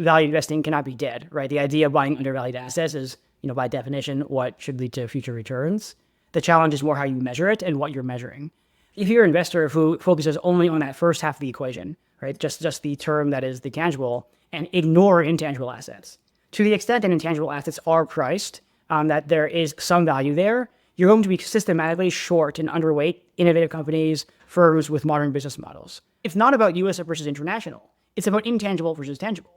value investing cannot be dead, right? The idea of buying undervalued assets is, by definition, what should lead to future returns. The challenge is more how you measure it and what you're measuring. If you're an investor who focuses only on that first half of the equation, right, just the term that is the tangible, and ignore intangible assets, to the extent that intangible assets are priced, that there is some value there, you're going to be systematically short and underweight innovative companies, firms with modern business models. It's not about US versus international. It's about intangible versus tangible.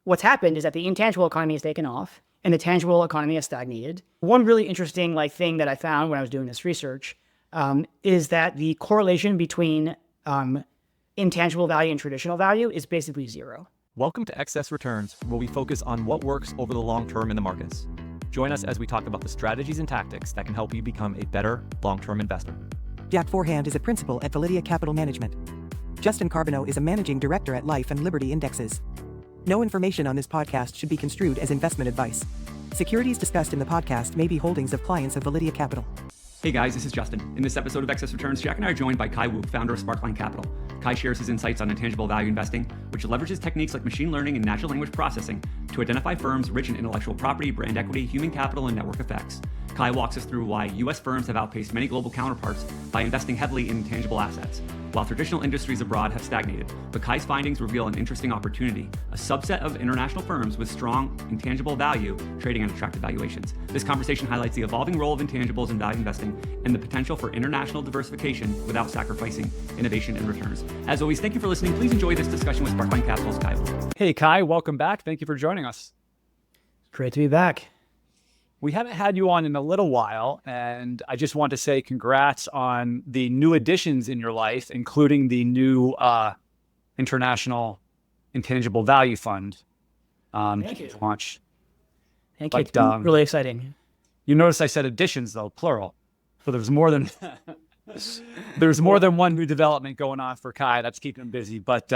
What's happened is that the intangible economy has taken off and the tangible economy has stagnated. One really interesting thing that I found when I was doing this research is that the correlation between intangible value and traditional value is basically zero. Welcome to Excess Returns, where we focus on what works over the long term in the markets. Join us as we talk about the strategies and tactics that can help you become a better long-term investor. Jack Forehand is a principal at Validia Capital Management. Justin Carbonneau is a managing director at Life and Liberty Indexes. No information on this podcast should be construed as investment advice. Securities discussed in the podcast may be holdings of clients of Validia Capital. Hey guys, this is Justin. In this episode of Excess Returns, Jack and I are joined by Kai Wu, founder of Sparkline Capital. Kai shares his insights on intangible value investing, which leverages techniques like machine learning and natural language processing to identify firms rich in intellectual property, brand equity, human capital, and network effects. Kai walks us through why U.S. firms have outpaced many global counterparts by investing heavily in intangible assets, while traditional industries abroad have stagnated. But Kai's findings reveal an interesting opportunity, a subset of international firms with strong intangible value trading at attractive valuations. This conversation highlights the evolving role of intangibles in value investing and the potential for international diversification without sacrificing innovation and returns. As always, thank you for listening. Please enjoy this discussion with Sparkline Capital's Kai. Hey Kai, welcome back. Thank you for joining us. Great to be back. We haven't had you on in a little while, and I just want to say congrats on the new additions in your life, including the new International Intangible Value Fund. Thank you. Launch. Thank you. It's been really exciting. You notice I said additions, though, plural. So there's more than one new development going on for Kai. That's keeping him busy, but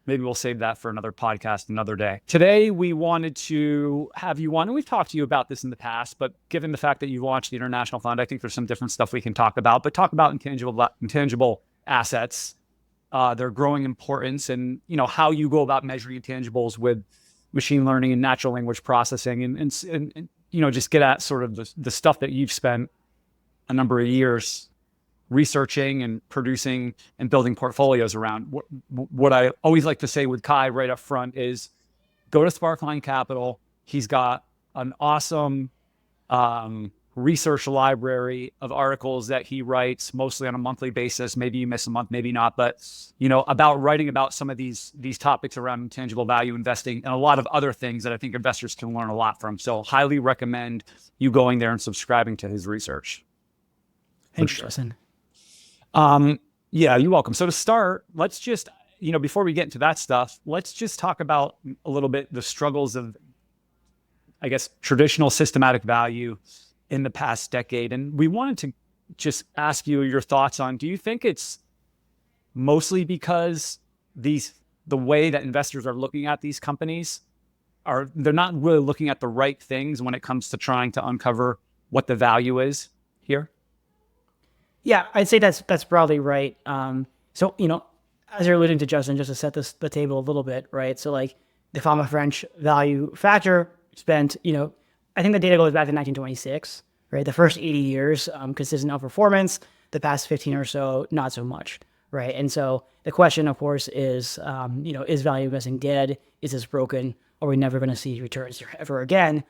maybe we'll save that for another podcast another day. Today, we wanted to have you on, and we've talked to you about this in the past, but given the fact that you launched the International Fund, I think there's some different stuff we can talk about, but talk about intangible assets, their growing importance, and how you go about measuring intangibles with machine learning and natural language processing, and just get at sort of the stuff that you've spent a number of years researching and producing and building portfolios around. What I always like to say with Kai right up front is go to Sparkline Capital. He's got an awesome research library of articles that he writes mostly on a monthly basis. Maybe you miss a month, maybe not, but about writing about some of these topics around intangible value investing and a lot of other things that I think investors can learn a lot from. So highly recommend you going there and subscribing to his research. Thanks, Justin. Yeah, you're welcome. So to start, let's just, before we get into that stuff, let's just talk about a little bit the struggles of, I guess, traditional systematic value in the past decade. And we wanted to just ask you your thoughts on, do you think it's mostly because the way that investors are looking at these companies they're not really looking at the right things when it comes to trying to uncover what the value is here? Yeah, I'd say that's broadly right. So, as you're alluding to, Justin, just to set the table a little bit, right? So the Fama French value factor spent, I think the data goes back to 1926, right? The first 80 years, consistent outperformance, the past 15 or so, not so much, right? And so the question, of course, is, is value investing dead? Is this broken? Are we never going to see returns here ever again?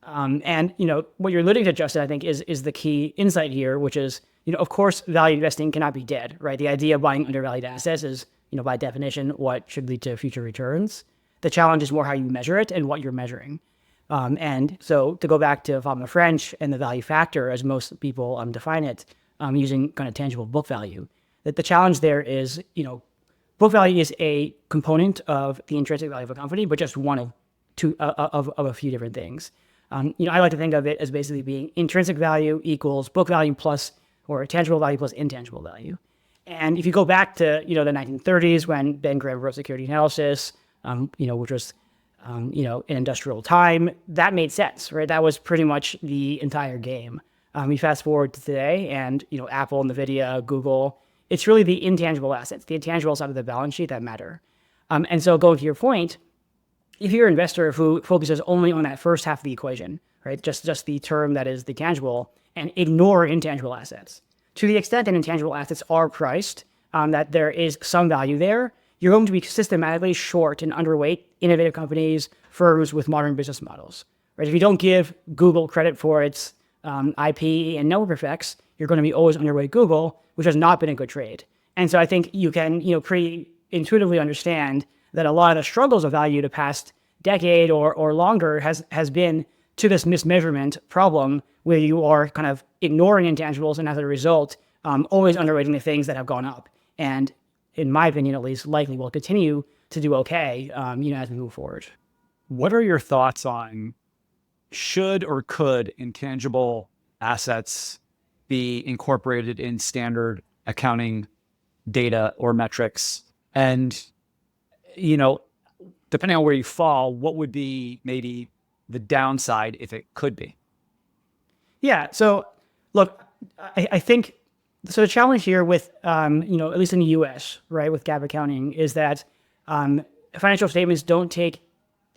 And what you're alluding to, Justin, I think is the key insight here, which is, of course, value investing cannot be dead, right? The idea of buying undervalued assets is, by definition, what should lead to future returns. The challenge is more how you measure it and what you're measuring. And so to go back to Fama French and the value factor, as most people define it, using kind of tangible book value, that the challenge there is, book value is a component of the intrinsic value of a company, but just one of a few different things. I like to think of it as basically being intrinsic value equals book value plus, or tangible value plus intangible value. And if you go back to, the 1930s when Ben Graham wrote Security Analysis, which was, in industrial time, that made sense, right? That was pretty much the entire game. We fast forward to today and, Apple, NVIDIA, Google, it's really the intangible assets, the intangibles out of the balance sheet that matter. And so going to your point, if you're an investor who focuses only on that first half of the equation, right, just the term that is the tangible, and ignore intangible assets, to the extent that intangible assets are priced, that there is some value there, you're going to be systematically short and underweight innovative companies, firms with modern business models. Right? If you don't give Google credit for its IP and network effects, you're going to be always underweight Google, which has not been a good trade. And so I think you can, pretty intuitively understand that a lot of the struggles of value the past decade or longer has been to this mismeasurement problem where you are kind of ignoring intangibles and as a result, always underrating the things that have gone up. And in my opinion, at least, likely will continue to do okay, as we move forward. What are your thoughts on should or could intangible assets be incorporated in standard accounting data or metrics? And, depending on where you fall, what would be maybe the downside if it could be? Yeah. So look, I think, so the challenge here with, at least in the US, right, with GAAP accounting is that financial statements don't take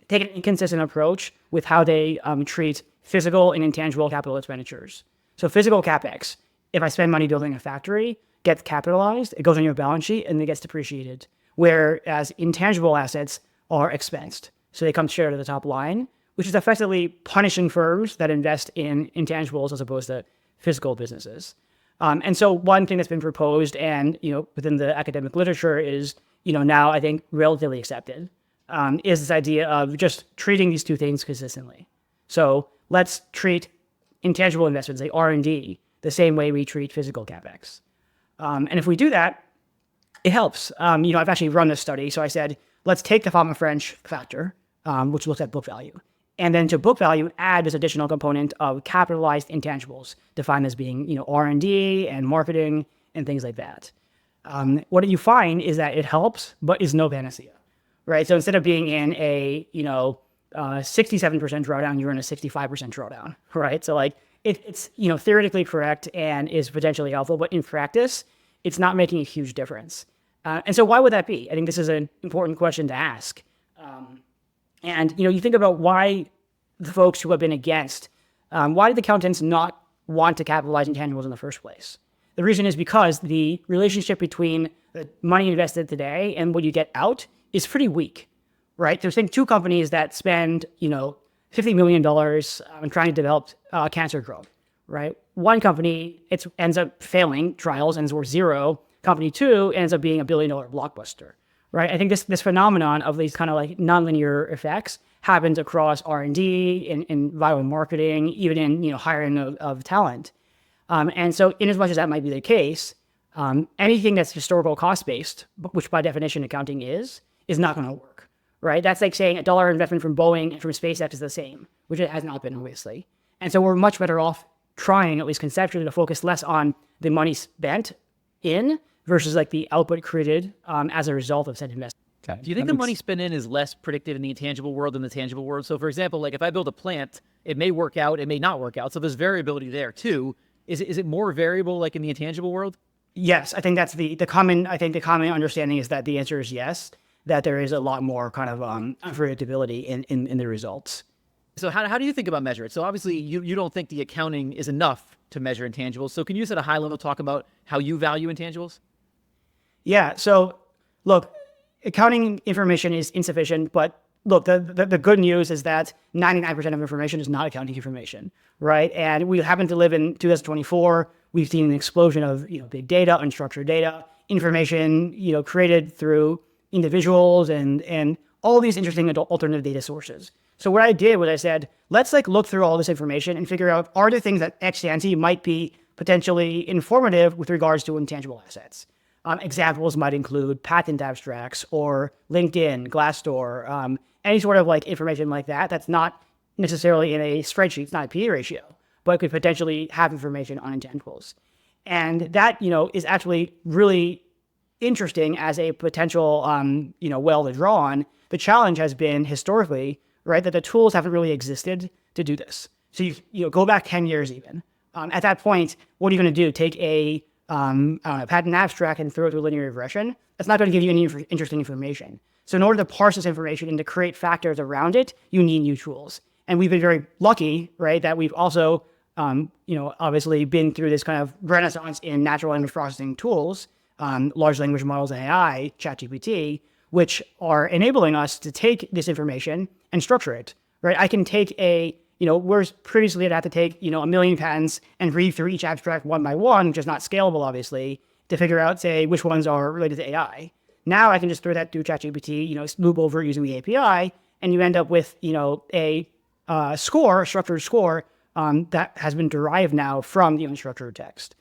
an inconsistent approach with how they treat physical and intangible capital expenditures. So physical CapEx, if I spend money building a factory, gets capitalized, it goes on your balance sheet, and it gets depreciated. Whereas intangible assets are expensed. So they come straight to the top line, which is effectively punishing firms that invest in intangibles as opposed to physical businesses. And so one thing that's been proposed and, within the academic literature is, now I think relatively accepted, is this idea of just treating these two things consistently. So let's treat intangible investments, like R&D, the same way we treat physical CapEx. And if we do that, it helps. I've actually run this study. So I said, let's take the Fama-French factor, which looks at book value. And then to book value, add this additional component of capitalized intangibles, defined as being, R&D and marketing and things like that. What you find is that it helps, but is no panacea, right? So instead of being in a, 67% drawdown, you're in a 65% drawdown, right? So it's, theoretically correct and is potentially helpful, but in practice, it's not making a huge difference. And so why would that be? I think this is an important question to ask. And, you think about why the folks who have been against, why did the accountants not want to capitalize intangibles in the first place? The reason is because the relationship between the money invested today and what you get out is pretty weak, right? There's two companies that spend, $50 million on trying to develop cancer drug, right? One company, it ends up failing trials and is worth zero. Company two ends up being $1 billion blockbuster. Right, I think this phenomenon of these kind of nonlinear effects happens across R&D, in viral marketing, even in hiring of talent. And so, in as much as that might be the case, anything that's historical cost based, which by definition accounting is not going to work. Right, that's like saying $1 investment from Boeing and from SpaceX is the same, which it has not been obviously. And so we're much better off trying, at least conceptually, to focus less on the money spent in versus the output created as a result of said investment. Okay. Do you think the money spent in is less predictive in the intangible world than the tangible world? So for example, if I build a plant, it may work out, it may not work out. So there's variability there too. Is it more variable in the intangible world? Yes, I think that's the common understanding is that the answer is yes, that there is a lot more kind of unpredictability in the results. So how do you think about measure it? So obviously you don't think the accounting is enough to measure intangibles. So can you just at a high level talk about how you value intangibles? Yeah. So look, accounting information is insufficient, but look, the good news is that 99% of information is not accounting information, right? And we happen to live in 2024. We've seen an explosion of big data, unstructured data, information created through individuals and all these interesting alternative data sources. So what I did was I said, let's look through all this information and figure out, are there things that ex ante might be potentially informative with regards to intangible assets? Examples might include patent abstracts or LinkedIn, Glassdoor, any sort of information like that that's not necessarily in a spreadsheet. It's not a P/E ratio, but could potentially have information on intangibles. And that, is actually really interesting as a potential, well to draw on. The challenge has been historically, right, that the tools haven't really existed to do this. So you go back 10 years even. At that point, what are you going to do? Take a patent abstract and throw it through linear regression? That's not going to give you any interesting information. So in order to parse this information and to create factors around it, you need new tools. And we've been very lucky, right, that we've also, obviously been through this kind of renaissance in natural language processing tools, large language models and AI, ChatGPT, which are enabling us to take this information and structure it, right? I can take whereas previously I'd have to take, 1 million patents and read through each abstract one by one, which is not scalable, obviously, to figure out, say, which ones are related to AI. Now I can just throw that through ChatGPT, loop over using the API, and you end up with, a structured score that has been derived now from the unstructured text.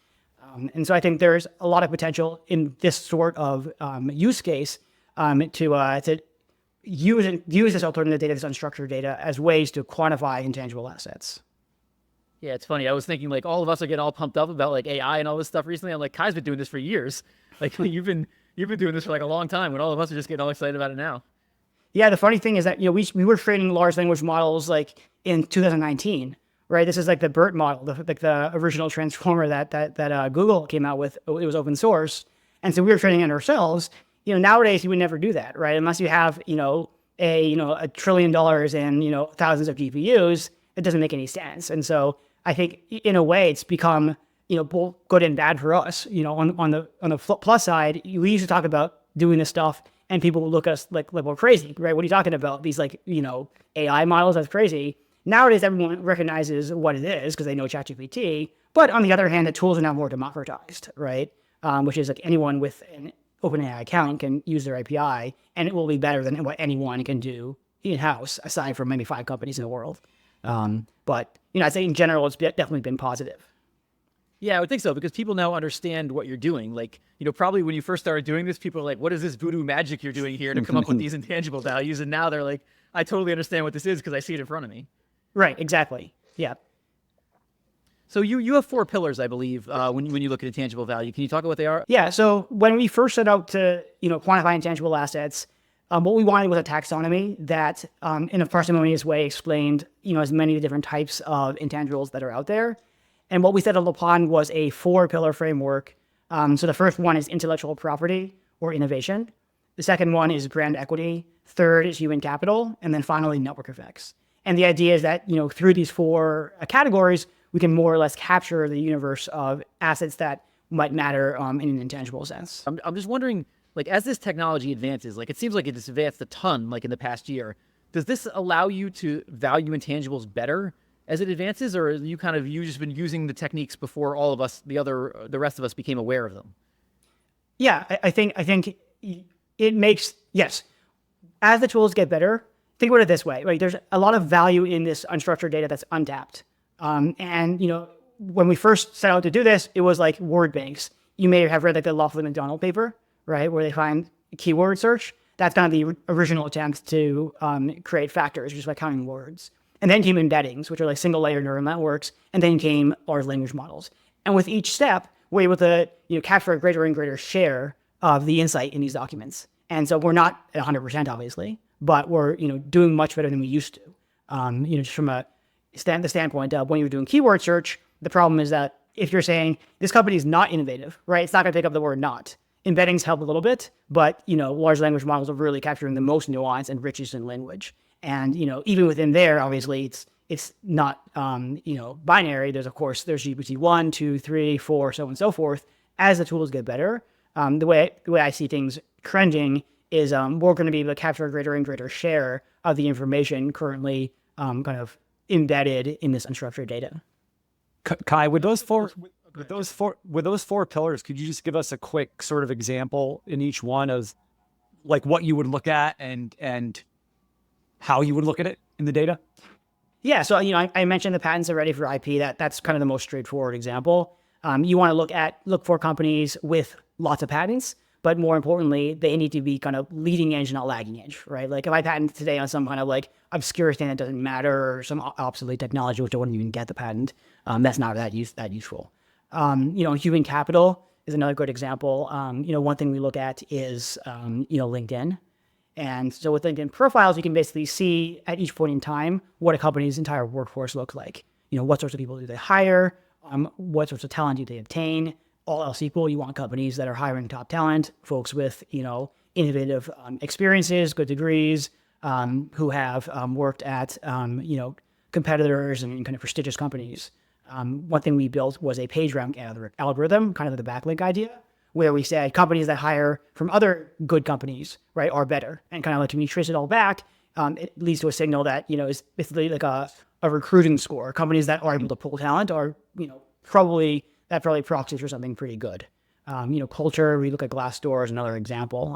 And so I think there's a lot of potential in this sort of use case to use this alternative data, this unstructured data, as ways to quantify intangible assets. Yeah, it's funny. I was thinking like all of us are getting all pumped up about like AI and all this stuff recently. I'm like, Kai's been doing this for years. Like you've been doing this for like a long time, when all of us are just getting all excited about it now. Yeah, the funny thing is that we were training large language models like in 2019, right? This is like the BERT model, the original transformer that Google came out with. It was open source, and so we were training it ourselves. Nowadays you would never do that, right? Unless you have a $1 trillion and thousands of GPUs, it doesn't make any sense. And so I think in a way it's become both good and bad for us. On the plus side, we used to talk about doing this stuff, and people would look at us like we're crazy, right? What are you talking about? These AI models, that's crazy. Nowadays, everyone recognizes what it is because they know ChatGPT. But on the other hand, the tools are now more democratized, right? Which is like anyone with an OpenAI account can use their API, and it will be better than what anyone can do in-house, aside from maybe 5 companies in the world. But I'd say in general, it's definitely been positive. Yeah, I would think so, because people now understand what you're doing. Like, probably when you first started doing this, people are like, what is this voodoo magic you're doing here to come up with these intangible values? And now they're like, I totally understand what this is because I see it in front of me. Right, exactly. Yeah. So you have 4 pillars, I believe, when you look at intangible value. Can you talk about what they are? Yeah, so when we first set out to quantify intangible assets, what we wanted was a taxonomy that, in a parsimonious way, explained as many different types of intangibles that are out there. And what we settled upon was a 4-pillar framework. So the first one is intellectual property or innovation. The second one is brand equity. Third is human capital. And then finally, network effects. And the idea is that, through these 4 categories, we can more or less capture the universe of assets that might matter in an intangible sense. I'm just wondering, like, as this technology advances, like, it seems like it's advanced a ton, like, in the past year. Does this allow you to value intangibles better as it advances, or you just been using the techniques before all of us, the rest of us, became aware of them? Yeah, I think it makes, yes. As the tools get better, think about it this way, right? There's a lot of value in this unstructured data that's untapped. And when we first set out to do this, it was like word banks. You may have read like the Lawfully McDonald paper, right? Where they find keyword search. That's kind of the original attempt to create factors just by counting words. And then came embeddings, which are like single layer neural networks. And then came large language models. And with each step, we're able to capture a greater and greater share of the insight in these documents. And so we're not at 100%, obviously, but we're doing much better than we used to. Just from the standpoint of when you're doing keyword search, the problem is that if you're saying this company is not innovative, right? It's not going to pick up the word "not." Embeddings help a little bit, but large language models are really capturing the most nuance and richest in language. And even within there, obviously, it's not binary. There's GPT 1, 2, 3, 4, so on and so forth. As the tools get better, the way I see things trending is we're going to be able to capture a greater and greater share of the information currently kind of embedded in this unstructured data. Kai, with those four pillars, could you just give us a quick sort of example in each one of like what you would look at and how you would look at it in the data? Yeah, so I mentioned the patents already for IP. That's kind of the most straightforward example. You want to look for companies with lots of patents, but more importantly, they need to be kind of leading edge, not lagging edge, right? Like if I patent today on some kind of like obscure thing that doesn't matter, or some obsolete technology which I wouldn't even get the patent, that's not that useful. Human capital is another good example. One thing we look at is LinkedIn. And so with LinkedIn profiles, you can basically see at each point in time what a company's entire workforce looks like. What sorts of people do they hire? What sorts of talent do they obtain? All else equal, you want companies that are hiring top talent, folks with, innovative experiences, good degrees, who have worked at, competitors and kind of prestigious companies. One thing we built was a page rank algorithm, kind of the backlink idea, where we said companies that hire from other good companies, right, are better. And kind of like when you trace it all back, it leads to a signal that, is basically like a recruiting score. Companies that are able to pull talent are, probably proxies for something pretty good. Culture, we look at Glassdoor as another example.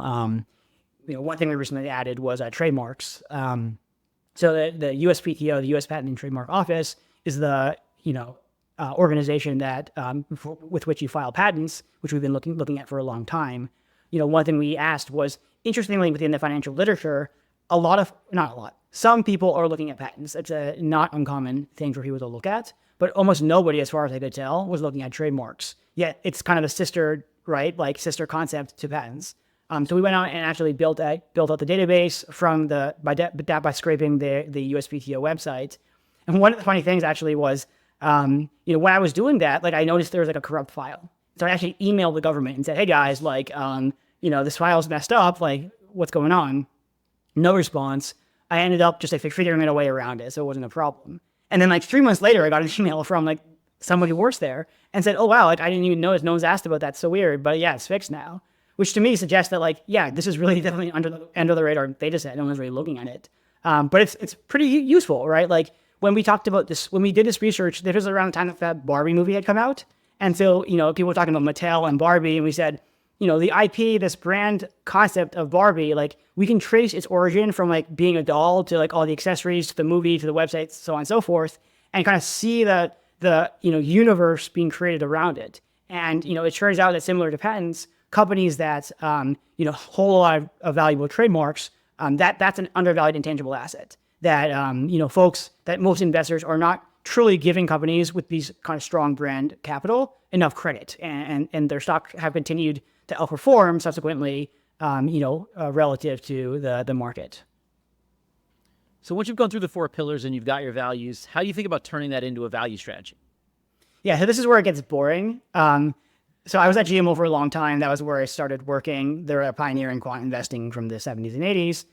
One thing we recently added was trademarks. So the USPTO, the U.S. Patent and Trademark Office, is the organization that with which you file patents, which we've been looking at for a long time. One thing we asked was, interestingly, within the financial literature, some people are looking at patents. It's a not uncommon thing for people to look at, but almost nobody, as far as I could tell, was looking at trademarks. Yet it's kind of a sister concept to patents. So we went out and actually built out the database by scraping the USPTO website. And one of the funny things actually was, when I was doing that, I noticed there was a corrupt file. So I actually emailed the government and said, hey guys, this file's messed up. What's going on? No response. I ended up just figuring a way around it, so it wasn't a problem. And then 3 months later, I got an email from somebody worse there and said, oh wow, I didn't even notice. No one's asked about that. So weird, but yeah, it's fixed now. Which to me suggests that this is really definitely under the radar data set. No one's really looking at it. But it's pretty useful, right? When we talked about this, when we did this research, this was around the time that Barbie movie had come out. And so, people were talking about Mattel and Barbie, and we said, the IP, this brand concept of Barbie, we can trace its origin from being a doll to all the accessories to the movie to the website, so on and so forth, and kind of see the universe being created around it. And, it turns out that similar to patents, companies that, hold a lot of valuable trademarks, that's an undervalued intangible asset that, folks, that most investors are not truly giving companies with these kind of strong brand capital enough credit, and their stock have continued to outperform subsequently, relative to the market. So once you've gone through the 4 pillars and you've got your values, how do you think about turning that into a value strategy? Yeah, so this is where it gets boring. So I was at GMO for a long time. That was where I started working. They're a pioneer in quant investing from the 70s and 80s.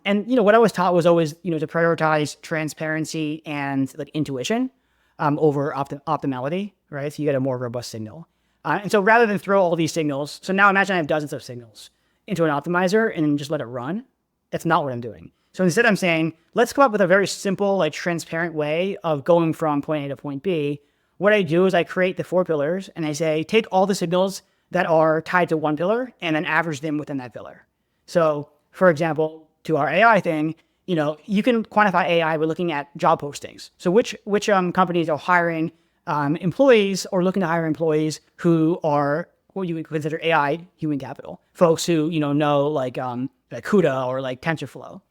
And what I was taught was always, to prioritize transparency and intuition over optimality, right? So you get a more robust signal. And so rather than throw all these signals, so now imagine I have dozens of signals into an optimizer and just let it run. That's not what I'm doing. So instead I'm saying, let's come up with a very simple, transparent way of going from point A to point B. What I do is I create the 4 pillars and I say, take all the signals that are tied to one pillar and then average them within that pillar. So for example, to our AI thing, you can quantify AI by looking at job postings. So which companies are hiring employees or looking to hire employees who are what you would consider AI human capital, folks who, know like CUDA or TensorFlow.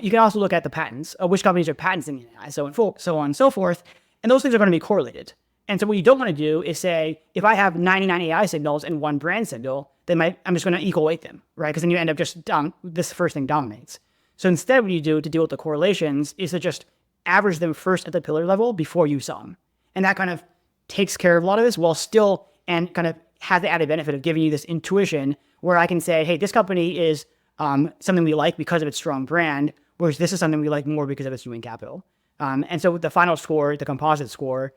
You can also look at the patents, which companies are patenting AI, so on and so forth. And those things are going to be correlated. And so what you don't want to do is say, if I have 99 AI signals and 1 brand signal, then I'm just going to equal weight them, right? Because then you end up just this first thing dominates. So instead, what you do to deal with the correlations is to just average them first at the pillar level before you sum. And that kind of takes care of a lot of this while still, and kind of has the added benefit of giving you this intuition where I can say, hey, this company is something we like because of its strong brand, whereas this is something we like more because of its human capital. And so the final score, the composite score,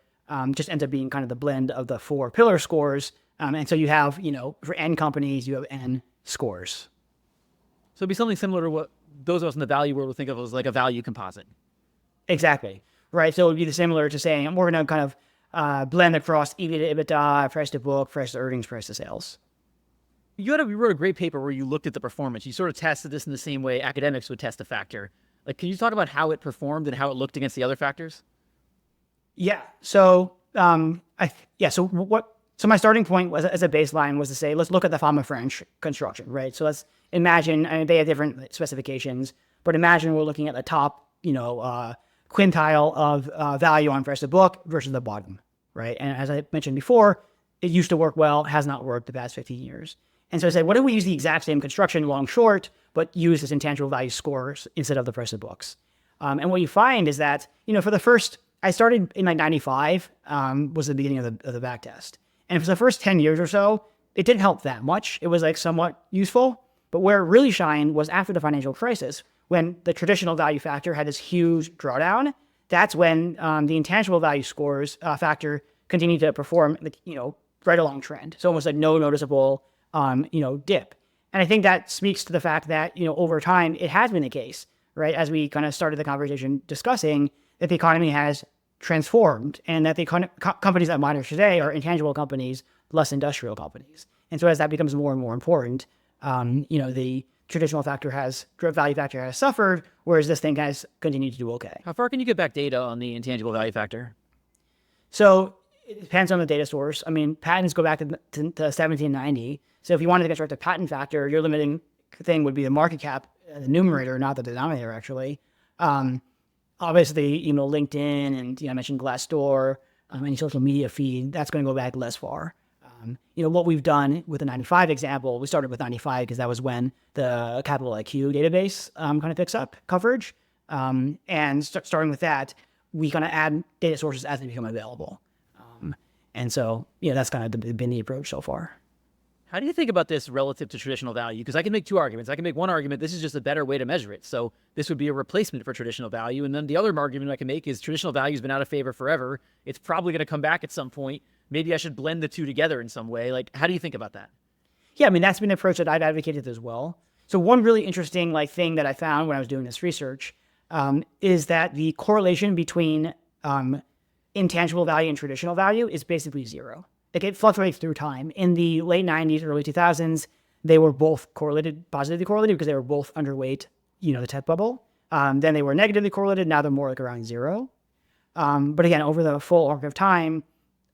just ends up being kind of the blend of the 4 pillar scores. And so you have, for N companies, you have N scores. So it'd be something similar to what those of us in the value world would think of as a value composite. Exactly. Right. So it would be similar to saying, we're going to kind of blend across EV to EBITDA, price to book, price to earnings, price to sales. You wrote a great paper where you looked at the performance. You sort of tested this in the same way academics would test a factor. Can you talk about how it performed and how it looked against the other factors? Yeah. So, so my starting point was, as a baseline, was to say, let's look at the Fama-French construction, right? So let's imagine, they have different specifications, but imagine we're looking at the top, quintile of value on price to book versus the bottom, right? And as I mentioned before, it used to work well, has not worked the past 15 years. And so I said, what if we use the exact same construction, long, short, but use this intangible value scores instead of the price of books? And what you find is that, for the first, I started in 95, was the beginning of the back test. And for the first 10 years or so, it didn't help that much. It was somewhat useful. But where it really shined was after the financial crisis, when the traditional value factor had this huge drawdown. That's when the intangible value scores factor continued to perform, right along trend. So almost like no noticeable, dip. And I think that speaks to the fact that, over time, it has been the case, right? As we kind of started the conversation discussing that the economy has transformed and that the companies that matter today are intangible companies, less industrial companies. And so as that becomes more and more important, the traditional value factor has suffered, whereas this thing has continued to do okay. How far can you get back data on the intangible value factor? So it depends on the data source. I mean, patents go back to 1790. So if you wanted to construct a patent factor, your limiting thing would be the market cap, the numerator, not the denominator, actually. Obviously, LinkedIn and I mentioned Glassdoor, any social media feed, that's going to go back less far. What we've done with the 95 example, we started with 95 because that was when the Capital IQ database kind of picks up coverage. And starting with that, we kind of add data sources as they become available. And so, that's kind of been the approach so far. How do you think about this relative to traditional value? Because I can make two arguments. I can make one argument, this is just a better way to measure it. So this would be a replacement for traditional value. And then the other argument I can make is traditional value has been out of favor forever. It's probably going to come back at some point. Maybe I should blend the two together in some way. Like, how do you think about that? Yeah, I mean, that's been an approach that I've advocated as well. So one really interesting thing that I found when I was doing this research is that the correlation between intangible value and traditional value is basically zero. It fluctuates through time. In the late 90s, early 2000s, they were both positively correlated because they were both underweight, the tech bubble. Then they were negatively correlated. Now they're more like around zero. But again, over the full arc of time,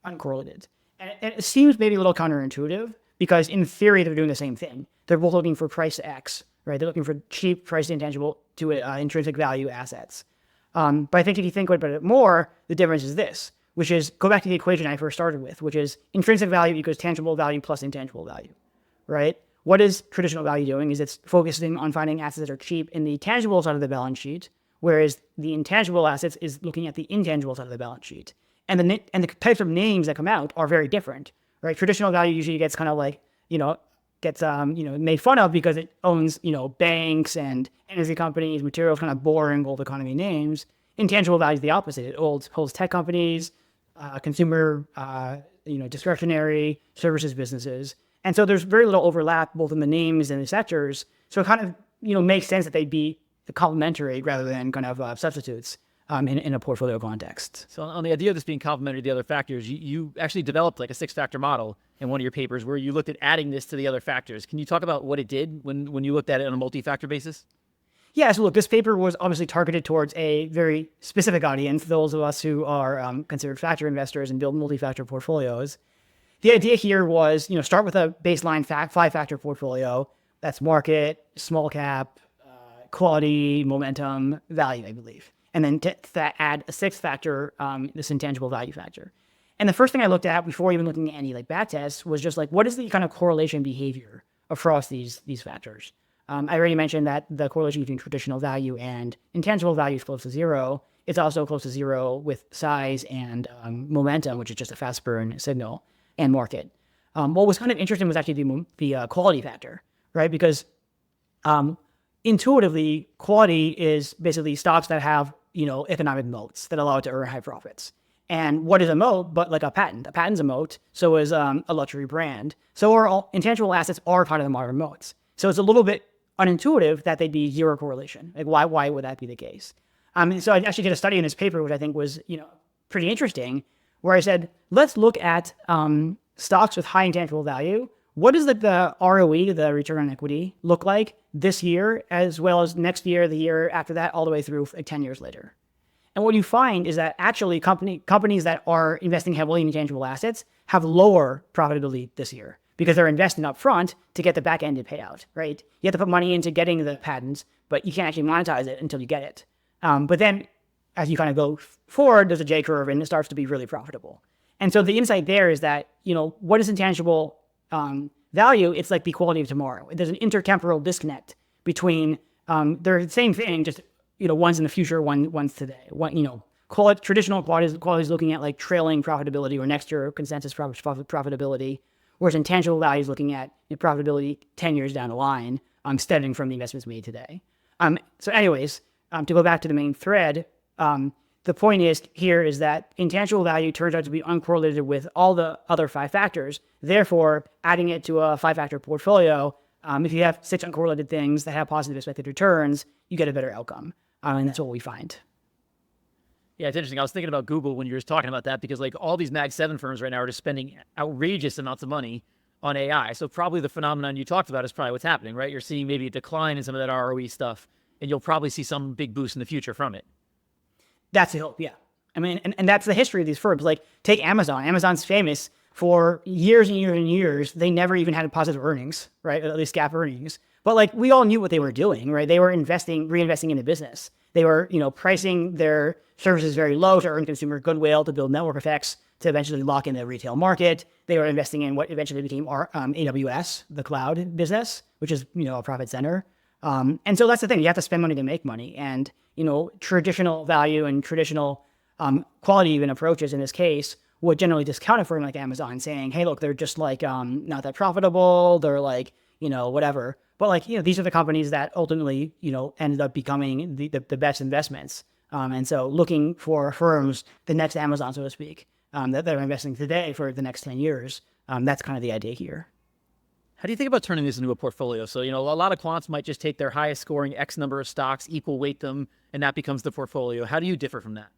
uncorrelated. And it seems maybe a little counterintuitive because in theory, they're doing the same thing. They're both looking for price X, right? They're looking for cheap price intangible to intrinsic value assets. But I think if you think about it more, the difference is this, which is go back to the equation I first started with, which is intrinsic value equals tangible value plus intangible value, right? What is traditional value doing is it's focusing on finding assets that are cheap in the tangible side of the balance sheet, whereas the intangible assets is looking at the intangible side of the balance sheet. And the types of names that come out are very different, right? Traditional value usually gets kind of made fun of because it owns, banks and energy companies, materials, kind of boring old economy names. Intangible value is the opposite. It holds tech companies, consumer, discretionary services businesses. And so there's very little overlap both in the names and the sectors. So it kind of, makes sense that they'd be complementary rather than kind of substitutes in a portfolio context. So on the idea of this being complementary to the other factors, you actually developed like a 6-factor model in one of your papers where you looked at adding this to the other factors. Can you talk about what it did when you looked at it on a multi-factor basis? Yeah, so look, this paper was obviously targeted towards a very specific audience, those of us who are considered factor investors and build multi-factor portfolios. The idea here was, start with a baseline 5-factor portfolio. That's market, small cap, quality, momentum, value, I believe. And then to add a 6th factor, this intangible value factor. And the first thing I looked at before even looking at any back tests was just what is the kind of correlation behavior across these factors? I already mentioned that the correlation between traditional value and intangible value is close to zero. It's also close to zero with size and momentum, which is just a fast burn signal, and market. What was kind of interesting was actually the quality factor, right? Because intuitively, quality is basically stocks that have economic moats that allow it to earn high profits. And what is a moat but like a patent? A patent's a moat, so is a luxury brand. So all intangible assets are part of the modern moats. So it's a little bit unintuitive that they'd be zero correlation. Why would that be the case? So I actually did a study in this paper, which I think was, pretty interesting, where I said, let's look at stocks with high intangible value. What does the ROE, the return on equity, look like this year, as well as next year, the year after that, all the way through 10 years later? And what you find is that actually companies that are investing heavily in intangible assets have lower profitability this year, because they're investing up front to get the back-ended payout, right? You have to put money into getting the patents, but you can't actually monetize it until you get it. But then as you kind of go forward, there's a J curve and it starts to be really profitable. And so the insight there is that, what is intangible value? It's like the quality of tomorrow. There's an intertemporal disconnect between, they're the same thing, just, one's in the future, one's today. Traditional quality is looking at trailing profitability or next year consensus profitability. Whereas intangible value is looking at profitability 10 years down the line, stemming from the investments made today. So anyways, to go back to the main thread, the point is that intangible value turns out to be uncorrelated with all the other 5 factors. Therefore, adding it to a 5-factor portfolio, if you have 6 uncorrelated things that have positive expected returns, you get a better outcome. And that's what we find. Yeah, it's interesting. I was thinking about Google when you were talking about that, because like all these Mag 7 firms right now are just spending outrageous amounts of money on AI. So probably the phenomenon you talked about is probably what's happening, right? You're seeing maybe a decline in some of that ROE stuff, and you'll probably see some big boost in the future from it. That's the hope, yeah. I mean, and that's the history of these firms. Like, take Amazon. Amazon's famous for years and years and years. They never even had positive earnings, right? At least GAAP earnings. But like, we all knew what they were doing, right? They were reinvesting in the business. They were, pricing their services very low to earn consumer goodwill, to build network effects, to eventually lock in the retail market. They were investing in what eventually became AWS, the cloud business, which is, a profit center. And so that's the thing. You have to spend money to make money. And, traditional value and traditional quality even approaches in this case would generally discount a firm like Amazon, saying, hey, look, they're just like not that profitable. They're like, whatever. But like, these are the companies that ultimately, ended up becoming the best investments. And so looking for firms, the next Amazon, so to speak, that they're investing today for the next 10 years, that's kind of the idea here. How do you think about turning this into a portfolio? So, a lot of quants might just take their highest scoring X number of stocks, equal weight them, and that becomes the portfolio. How do you differ from that?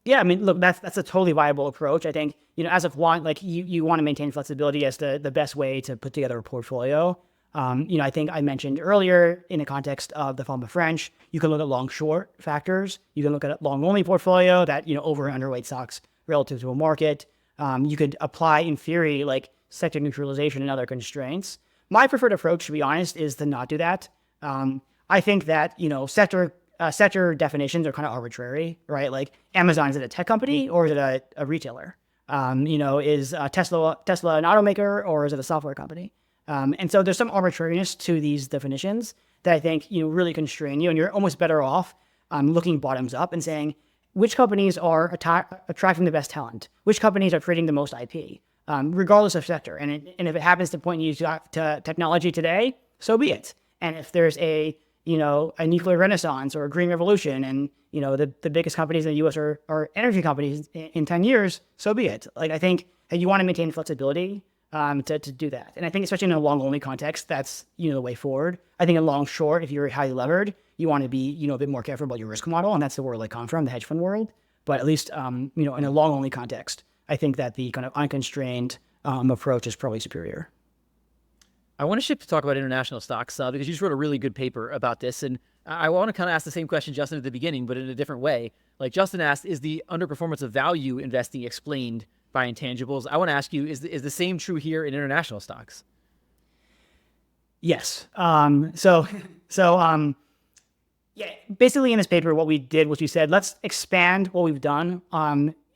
Yeah, I mean, look, that's a totally viable approach. I think, as a quant, like you want to maintain flexibility as the best way to put together a portfolio. I think I mentioned earlier in the context of the Fama French, you can look at long-short factors. You can look at a long-only portfolio that, over and underweight stocks relative to a market. You could apply, in theory, like sector neutralization and other constraints. My preferred approach, to be honest, is to not do that. I think that, sector definitions are kind of arbitrary, right? Like, Amazon, is it a tech company or is it a retailer? Is Tesla an automaker or is it a software company? And so there's some arbitrariness to these definitions that I think, really constrain you, and you're almost better off looking bottoms up and saying, which companies are attracting the best talent? Which companies are creating the most IP, regardless of sector? And if it happens to point you to technology today, so be it. And if there's a nuclear renaissance or a green revolution, and the biggest companies in the U.S. are energy companies in 10 years, so be it. Like, I think you want to maintain flexibility to do that. And I think especially in a long-only context, that's, the way forward. I think in long-short, if you're highly levered, you want to be, a bit more careful about your risk model. And that's the world I come from, the hedge fund world. But at least, in a long-only context, I think that the kind of unconstrained approach is probably superior. I want to shift to talk about international stocks because you just wrote a really good paper about this. And I want to kind of ask the same question Justin at the beginning, but in a different way. Like Justin asked, is the underperformance of value investing explained by intangibles? I want to ask you, is the same true here in international stocks? Yes. Yeah, basically in this paper, what we did was we said, let's expand what we've done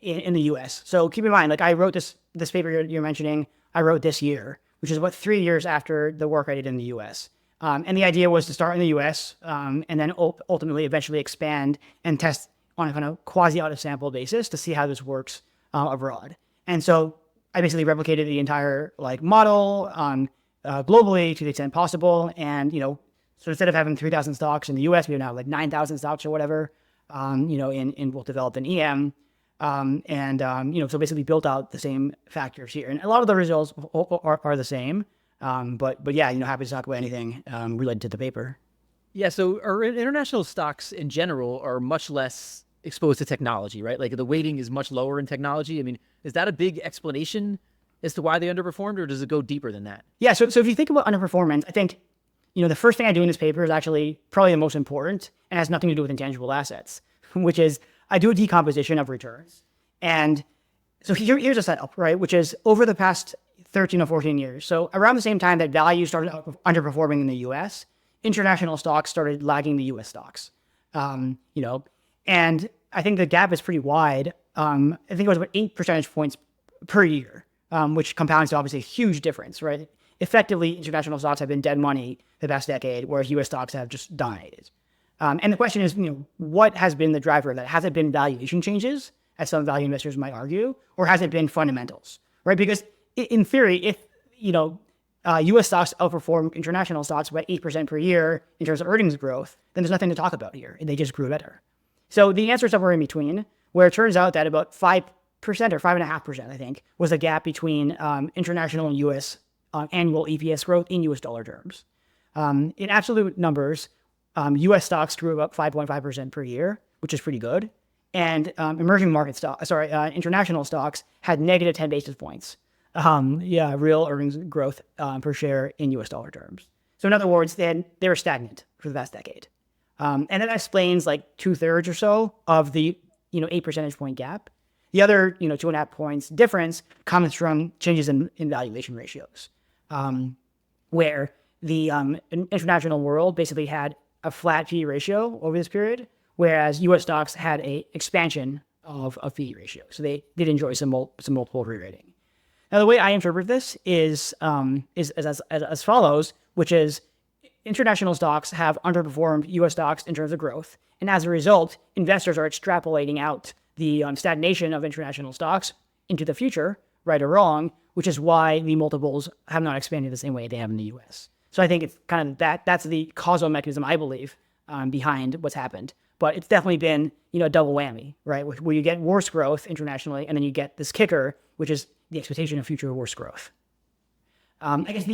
in the US. So keep in mind, like, I wrote this paper you're mentioning, I wrote this year, which is about 3 years after the work I did in the US. And the idea was to start in the US and then ultimately eventually expand and test on a kind of quasi out of sample basis to see how this works abroad. And so I basically replicated the entire model globally to the extent possible. And, so instead of having 3,000 stocks in the US, we have now 9,000 stocks or whatever, in both developed and EM. So basically built out the same factors here. And a lot of the results are the same. But yeah, happy to talk about anything related to the paper. Yeah, so our international stocks in general are much less exposed to technology, right? Like, the weighting is much lower in technology. I mean, is that a big explanation as to why they underperformed, or does it go deeper than that? Yeah, so if you think about underperformance, I think, the first thing I do in this paper is actually probably the most important and has nothing to do with intangible assets, which is I do a decomposition of returns. And so here's a setup, right? Which is over the past 13 or 14 years. So around the same time that value started underperforming in the US, international stocks started lagging the US stocks. And I think the gap is pretty wide. I think it was about 8 percentage points per year, which compounds to obviously a huge difference, right? Effectively, international stocks have been dead money the past decade, whereas US stocks have just dominated. And the question is, what has been the driver of that? Has it been valuation changes, as some value investors might argue, or has it been fundamentals, right? Because in theory, if, U.S. stocks outperform international stocks by 8% per year in terms of earnings growth, then there's nothing to talk about here. They just grew better. So the answer is somewhere in between, where it turns out that about 5% or 5.5%, I think, was the gap between international and U.S. Annual EPS growth in U.S. dollar terms. In absolute numbers, U.S. stocks grew about 5.5% per year, which is pretty good. And emerging market international stocks had negative 10 basis points. Real earnings growth per share in U.S. dollar terms. So in other words, they were stagnant for the past decade. And that explains like 2/3 or so of the 8 percentage point gap. The other 2.5 points difference comes from changes in valuation ratios, where the international world basically had a flat PE ratio over this period, whereas U.S. stocks had a expansion of a PE ratio. So they did enjoy some multiple re-rating. Now, the way I interpret this is as follows, which is international stocks have underperformed U.S. stocks in terms of growth. And as a result, investors are extrapolating out the stagnation of international stocks into the future, right or wrong, which is why the multiples have not expanded the same way they have in the U.S. So I think it's kind of that's the causal mechanism, I believe, behind what's happened. But it's definitely been, a double whammy, right? Where you get worse growth internationally, and then you get this kicker, which is the expectation of future worse growth. I guess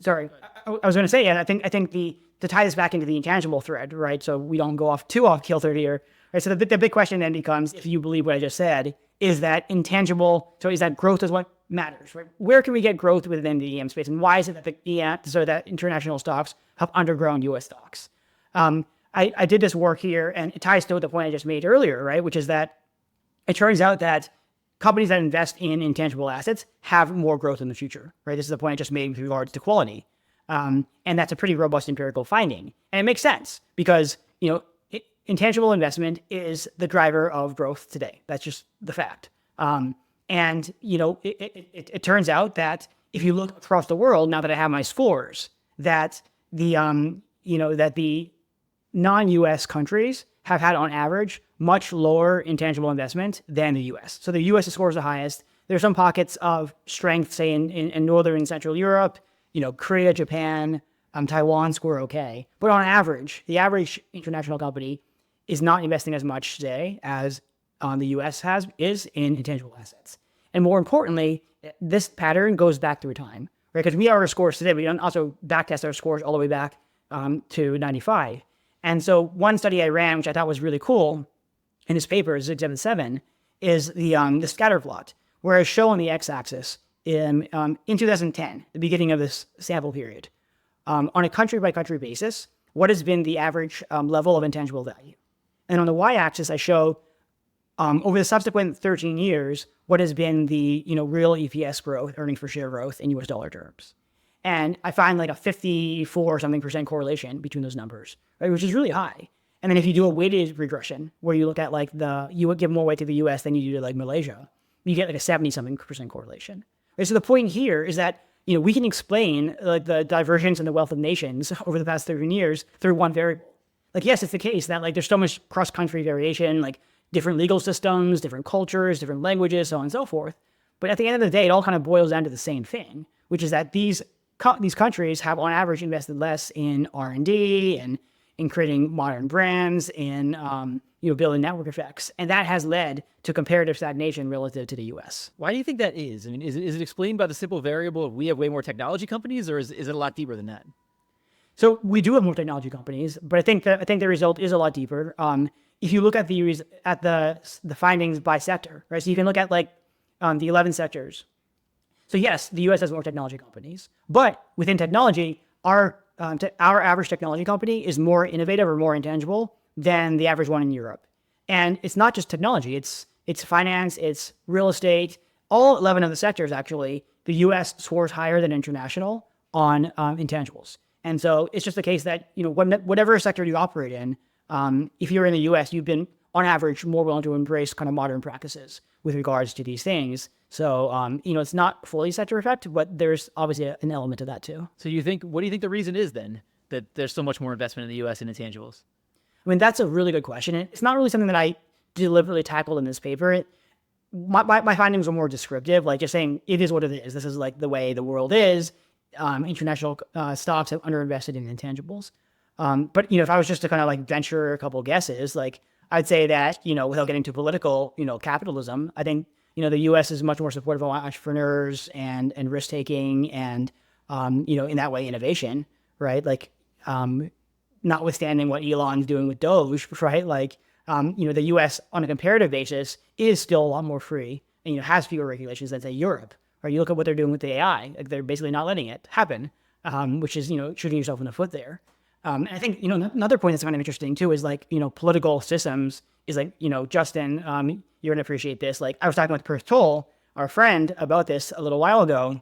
sorry, I was going to say, I think to tie this back into the intangible thread, right? So we don't go off kilter here, right? So the big question then becomes, if you believe what I just said, is that growth is what matters, right? Where can we get growth within the EM space, and why is it that that international stocks have undergrown U.S. stocks? I did this work here, and it ties to the point I just made earlier, right? Which is that it turns out that companies that invest in intangible assets have more growth in the future, right? This is the point I just made with regards to quality. And that's a pretty robust empirical finding. And it makes sense because, intangible investment is the driver of growth today. That's just the fact. It turns out that if you look across the world, now that I have my scores, that the non-U.S. countries have had on average much lower intangible investment than the U.S. So the U.S. scores the highest. There are some pockets of strength, say in Northern and Central Europe, Korea, Japan, Taiwan score okay. But on average, the average international company is not investing as much today as the U.S. is in intangible assets. And more importantly, this pattern goes back through time, right? Because we have our scores today, we don't also backtest our scores all the way back to 95. And so one study I ran, which I thought was really cool in this paper, is Exhibit 7, is the scatter plot, where I show on the x-axis in 2010, the beginning of this sample period, on a country-by-country basis, what has been the average level of intangible value. And on the y-axis, I show over the subsequent 13 years, what has been the real EPS growth, earnings per share growth in U.S. dollar terms. And I find like a 54% correlation between those numbers, right, which is really high. And then if you do a weighted regression, where you look at you would give more weight to the U.S. than you do to like Malaysia, you get like a 70% correlation. Right? So the point here is that we can explain the divergence in the wealth of nations over the past 13 years through one variable. Like, yes, it's the case that there's so much cross-country variation, like different legal systems, different cultures, different languages, so on and so forth. But at the end of the day, it all kind of boils down to the same thing, which is that these countries have on average invested less in R&D and in creating modern brands, in building network effects, and that has led to comparative stagnation relative to the U.S. Why do you think that is? I mean, is it explained by the simple variable of we have way more technology companies, or is it a lot deeper than that? So we do have more technology companies, but I think the result is a lot deeper. If you look at the findings by sector, right? So you can look at the 11 sectors. So yes, the U.S. has more technology companies, but within technology, our average technology company is more innovative or more intangible than the average one in Europe. And it's not just technology; it's finance, it's real estate. All 11 of the sectors, actually, the U.S. scores higher than international on intangibles. And so it's just the case that whatever sector you operate in, if you're in the U.S., you've been on average more willing to embrace kind of modern practices with regards to these things. So, it's not fully sector effect, but there's obviously an element of that too. So what do you think the reason is then that there's so much more investment in the U.S. in intangibles? I mean, that's a really good question. It's not really something that I deliberately tackled in this paper. my findings were more descriptive, like just saying it is what it is. This is like the way the world is. International stocks have underinvested in intangibles. But, if I was just to kind of like venture a couple guesses, like I'd say that, without getting too political, capitalism, I think, the U.S. is much more supportive of entrepreneurs and risk-taking and, in that way, innovation, right? Like, notwithstanding what Elon's doing with Doge, right? Like, the U.S. on a comparative basis is still a lot more free and, has fewer regulations than, say, Europe. Or you look at what they're doing with the AI, like they're basically not letting it happen, which is, shooting yourself in the foot there. And I think, another point that's kind of interesting too is like, political systems is like, Justin, you're going to appreciate this. Like I was talking with Perth Toll, our friend, about this a little while ago,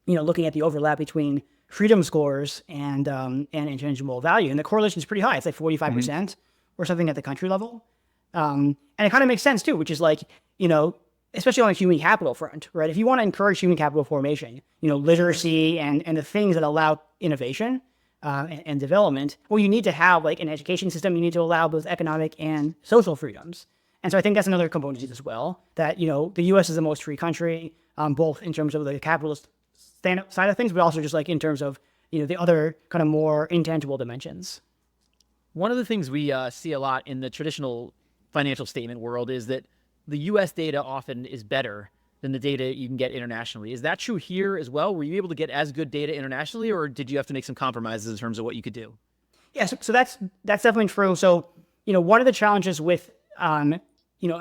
looking at the overlap between freedom scores and intangible value. And the correlation is pretty high. It's like 45% or something at the country level. And it kind of makes sense too, which is like, especially on the human capital front, right? If you want to encourage human capital formation, literacy and the things that allow innovation and development, well, you need to have like an education system. You need to allow both economic and social freedoms. And so I think that's another component as well, that, the U.S. is the most free country, both in terms of the capitalist side of things, but also just like in terms of, the other kind of more intangible dimensions. One of the things we see a lot in the traditional financial statement world is that the U.S. data often is better than the data you can get internationally. Is that true here as well? Were you able to get as good data internationally, or did you have to make some compromises in terms of what you could do? Yeah, so that's definitely true. So, one of the challenges with, a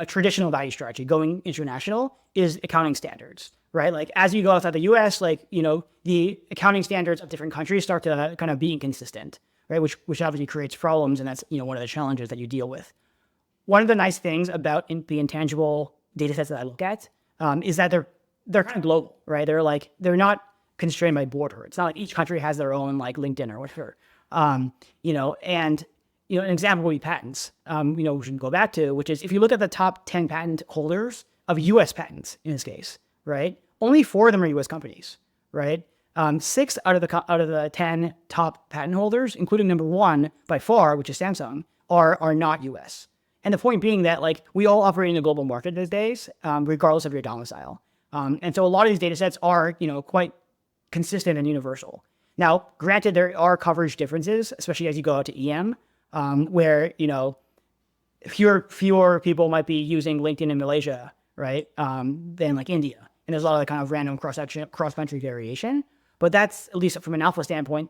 traditional value strategy going international is accounting standards, right? Like as you go outside the U.S., like, the accounting standards of different countries start to kind of be inconsistent, right? Which obviously creates problems, and that's, one of the challenges that you deal with. One of the nice things about the intangible data sets that I look at is that they're kind of global, right? They're not constrained by border. It's not like each country has their own like LinkedIn or whatever. And an example would be patents. We should go back to, which is if you look at the top 10 patent holders of U.S. patents in this case, right? Only 4 of them are U.S. companies, right? 6 out of the 10 top patent holders, including number 1 by far, which is Samsung, are not U.S. And the point being that like we all operate in a global market these days, regardless of your domicile. And so a lot of these data sets are, quite consistent and universal. Now, granted, there are coverage differences, especially as you go out to EM, where, fewer people might be using LinkedIn in Malaysia, right, than like India. And there's a lot of kind of random cross-country variation. But that's, at least from an alpha standpoint,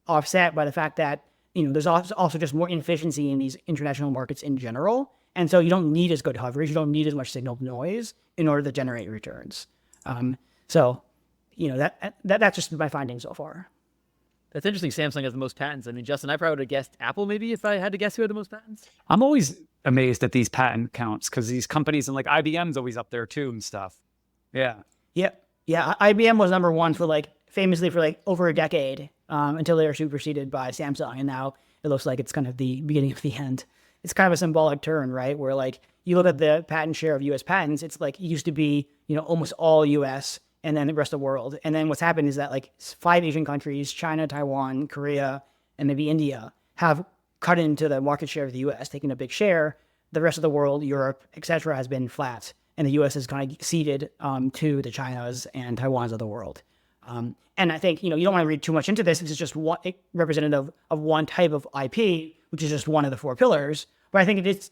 offset by the fact that there's also just more inefficiency in these international markets in general. And so you don't need as good coverage. You don't need as much signal noise in order to generate returns. That's just my finding so far. That's interesting. Samsung has the most patents. I mean, Justin, I probably would have guessed Apple maybe if I had to guess who had the most patents. I'm always amazed at these patent counts because these companies and like IBM's always up there too and stuff. Yeah. Yeah. IBM was number 1 famously for over a decade. Until they were superseded by Samsung. And now it looks like it's kind of the beginning of the end. It's kind of a symbolic turn, right? Where like you look at the patent share of U.S. patents, it's like it used to be, almost all U.S. and then the rest of the world. And then what's happened is that like 5 Asian countries, China, Taiwan, Korea, and maybe India, have cut into the market share of the U.S., taking a big share. The rest of the world, Europe, etc., has been flat. And the U.S. is kind of ceded to the Chinas and Taiwans of the world. And I think, you don't want to read too much into this. This is just one representative of one type of IP, which is just one of the 4 pillars. But I think it is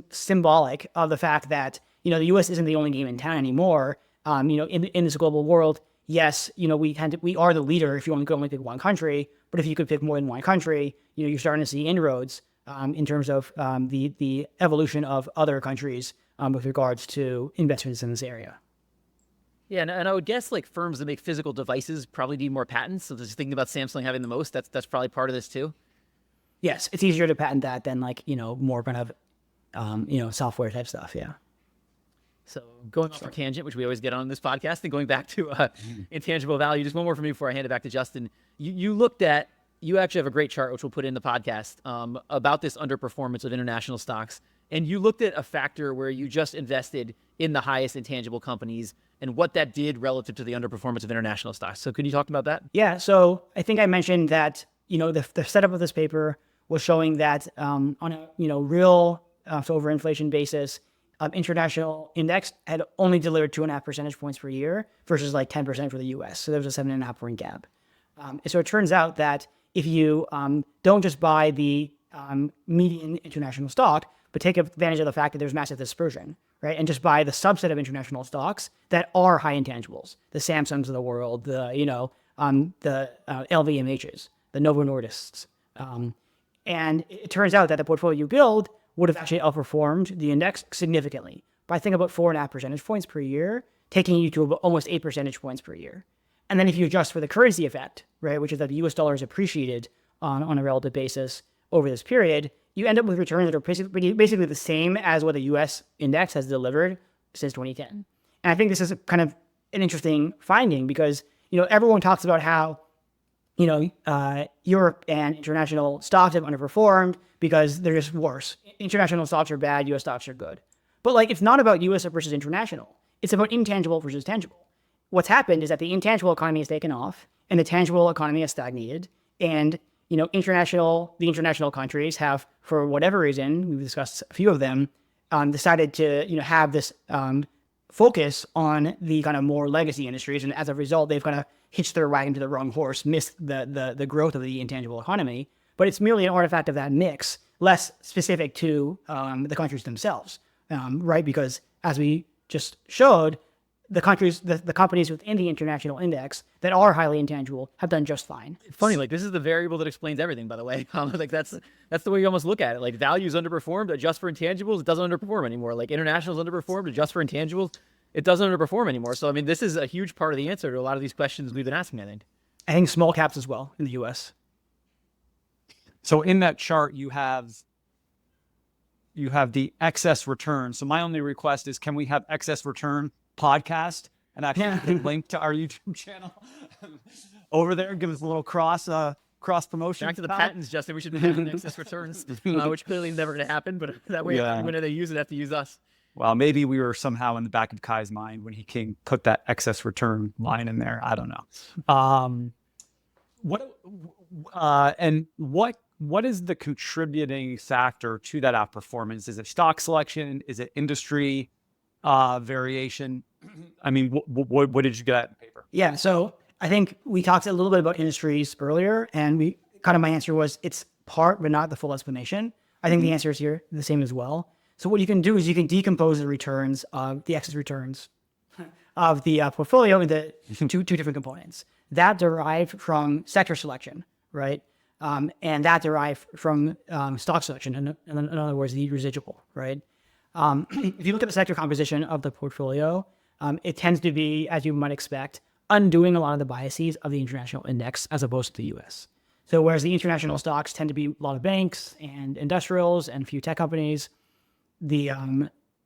symbolic of the fact that, the U.S. isn't the only game in town anymore. In this global world, yes, we are the leader if you want to only pick one country. But if you could pick more than one country, you're starting to see inroads in terms of the evolution of other countries with regards to investments in this area. Yeah, and I would guess like firms that make physical devices probably need more patents. So just thinking about Samsung having the most, that's probably part of this too. Yes, it's easier to patent that than like, more kind of, software type stuff. Yeah. So going off our tangent, which we always get on this podcast, and going back to intangible value, just one more for me before I hand it back to Justin. You actually have a great chart, which we'll put in the podcast, about this underperformance of international stocks. And you looked at a factor where you just invested in the highest intangible companies and what that did relative to the underperformance of international stocks. So could you talk about that? Yeah. So I think I mentioned that, the setup of this paper was showing that on a, real over inflation basis, international index had only delivered 2.5 percentage points per year versus like 10% for the US. So there was a 7.5 point gap. So it turns out that if you don't just buy the median international stock, but take advantage of the fact that there's massive dispersion, right? And just buy the subset of international stocks that are high intangibles, the Samsungs of the world, the LVMHs, the Novo Nordisks. And it turns out that the portfolio you build would have actually outperformed the index significantly by I think about 4.5 percentage points per year, taking you to almost 8 percentage points per year. And then if you adjust for the currency effect, right, which is that the US dollar is appreciated on a relative basis over this period, you end up with returns that are basically the same as what the US index has delivered since 2010. And I think this is kind of an interesting finding because, everyone talks about how, Europe and international stocks have underperformed because they're just worse. International stocks are bad, US stocks are good. But like, it's not about US versus international. It's about intangible versus tangible. What's happened is that the intangible economy has taken off and the tangible economy has stagnated. And, the international countries have, for whatever reason, we've discussed a few of them, decided to, have this focus on the kind of more legacy industries. And as a result, they've kind of hitched their wagon to the wrong horse, missed the growth of the intangible economy. But it's merely an artifact of that mix, less specific to the countries themselves, right? Because as we just showed, the companies within the international index that are highly intangible have done just fine. It's funny, like this is the variable that explains everything, by the way. Like that's the way you almost look at it. Like value's underperformed, adjust for intangibles, it doesn't underperform anymore. Like international's underperformed, adjust for intangibles, it doesn't underperform anymore. So I mean, this is a huge part of the answer to a lot of these questions we've been asking, I think. I think small caps as well in the US. So in that chart, you have the excess return. So my only request is, can we have excess return podcast and actually link to our YouTube channel over there? Give us a little cross promotion. Back to the patents, Justin. We should be having excess returns, which clearly is never going to happen. But that way, when they use it, they have to use us. Well, maybe we were somehow in the back of Kai's mind when he put that excess return line in there. I don't know. What is the contributing factor to that outperformance? Is it stock selection? Is it industry variation? I mean, what did you get in paper? Yeah, so I think we talked a little bit about industries earlier, and my answer was it's part, but not the full explanation. I think the answer is here the same as well. So what you can do is you can decompose the returns of the excess returns of the portfolio into two different components. That derived from sector selection, right? And that derived from stock selection, in other words, the residual, right? If you look at the sector composition of the portfolio, it tends to be, as you might expect, undoing a lot of the biases of the international index as opposed to the US. So whereas the international stocks tend to be a lot of banks and industrials and a few tech companies, the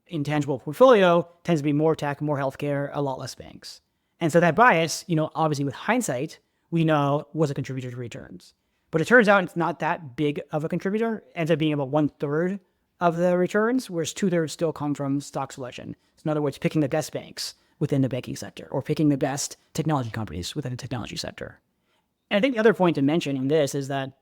intangible portfolio tends to be more tech, more healthcare, a lot less banks. And so that bias, obviously with hindsight, we know was a contributor to returns. But it turns out it's not that big of a contributor. It ends up being about 1/3 of the returns, whereas 2/3 still come from stock selection. So in other words, picking the best banks within the banking sector or picking the best technology companies within the technology sector. And I think the other point to mention in this is that,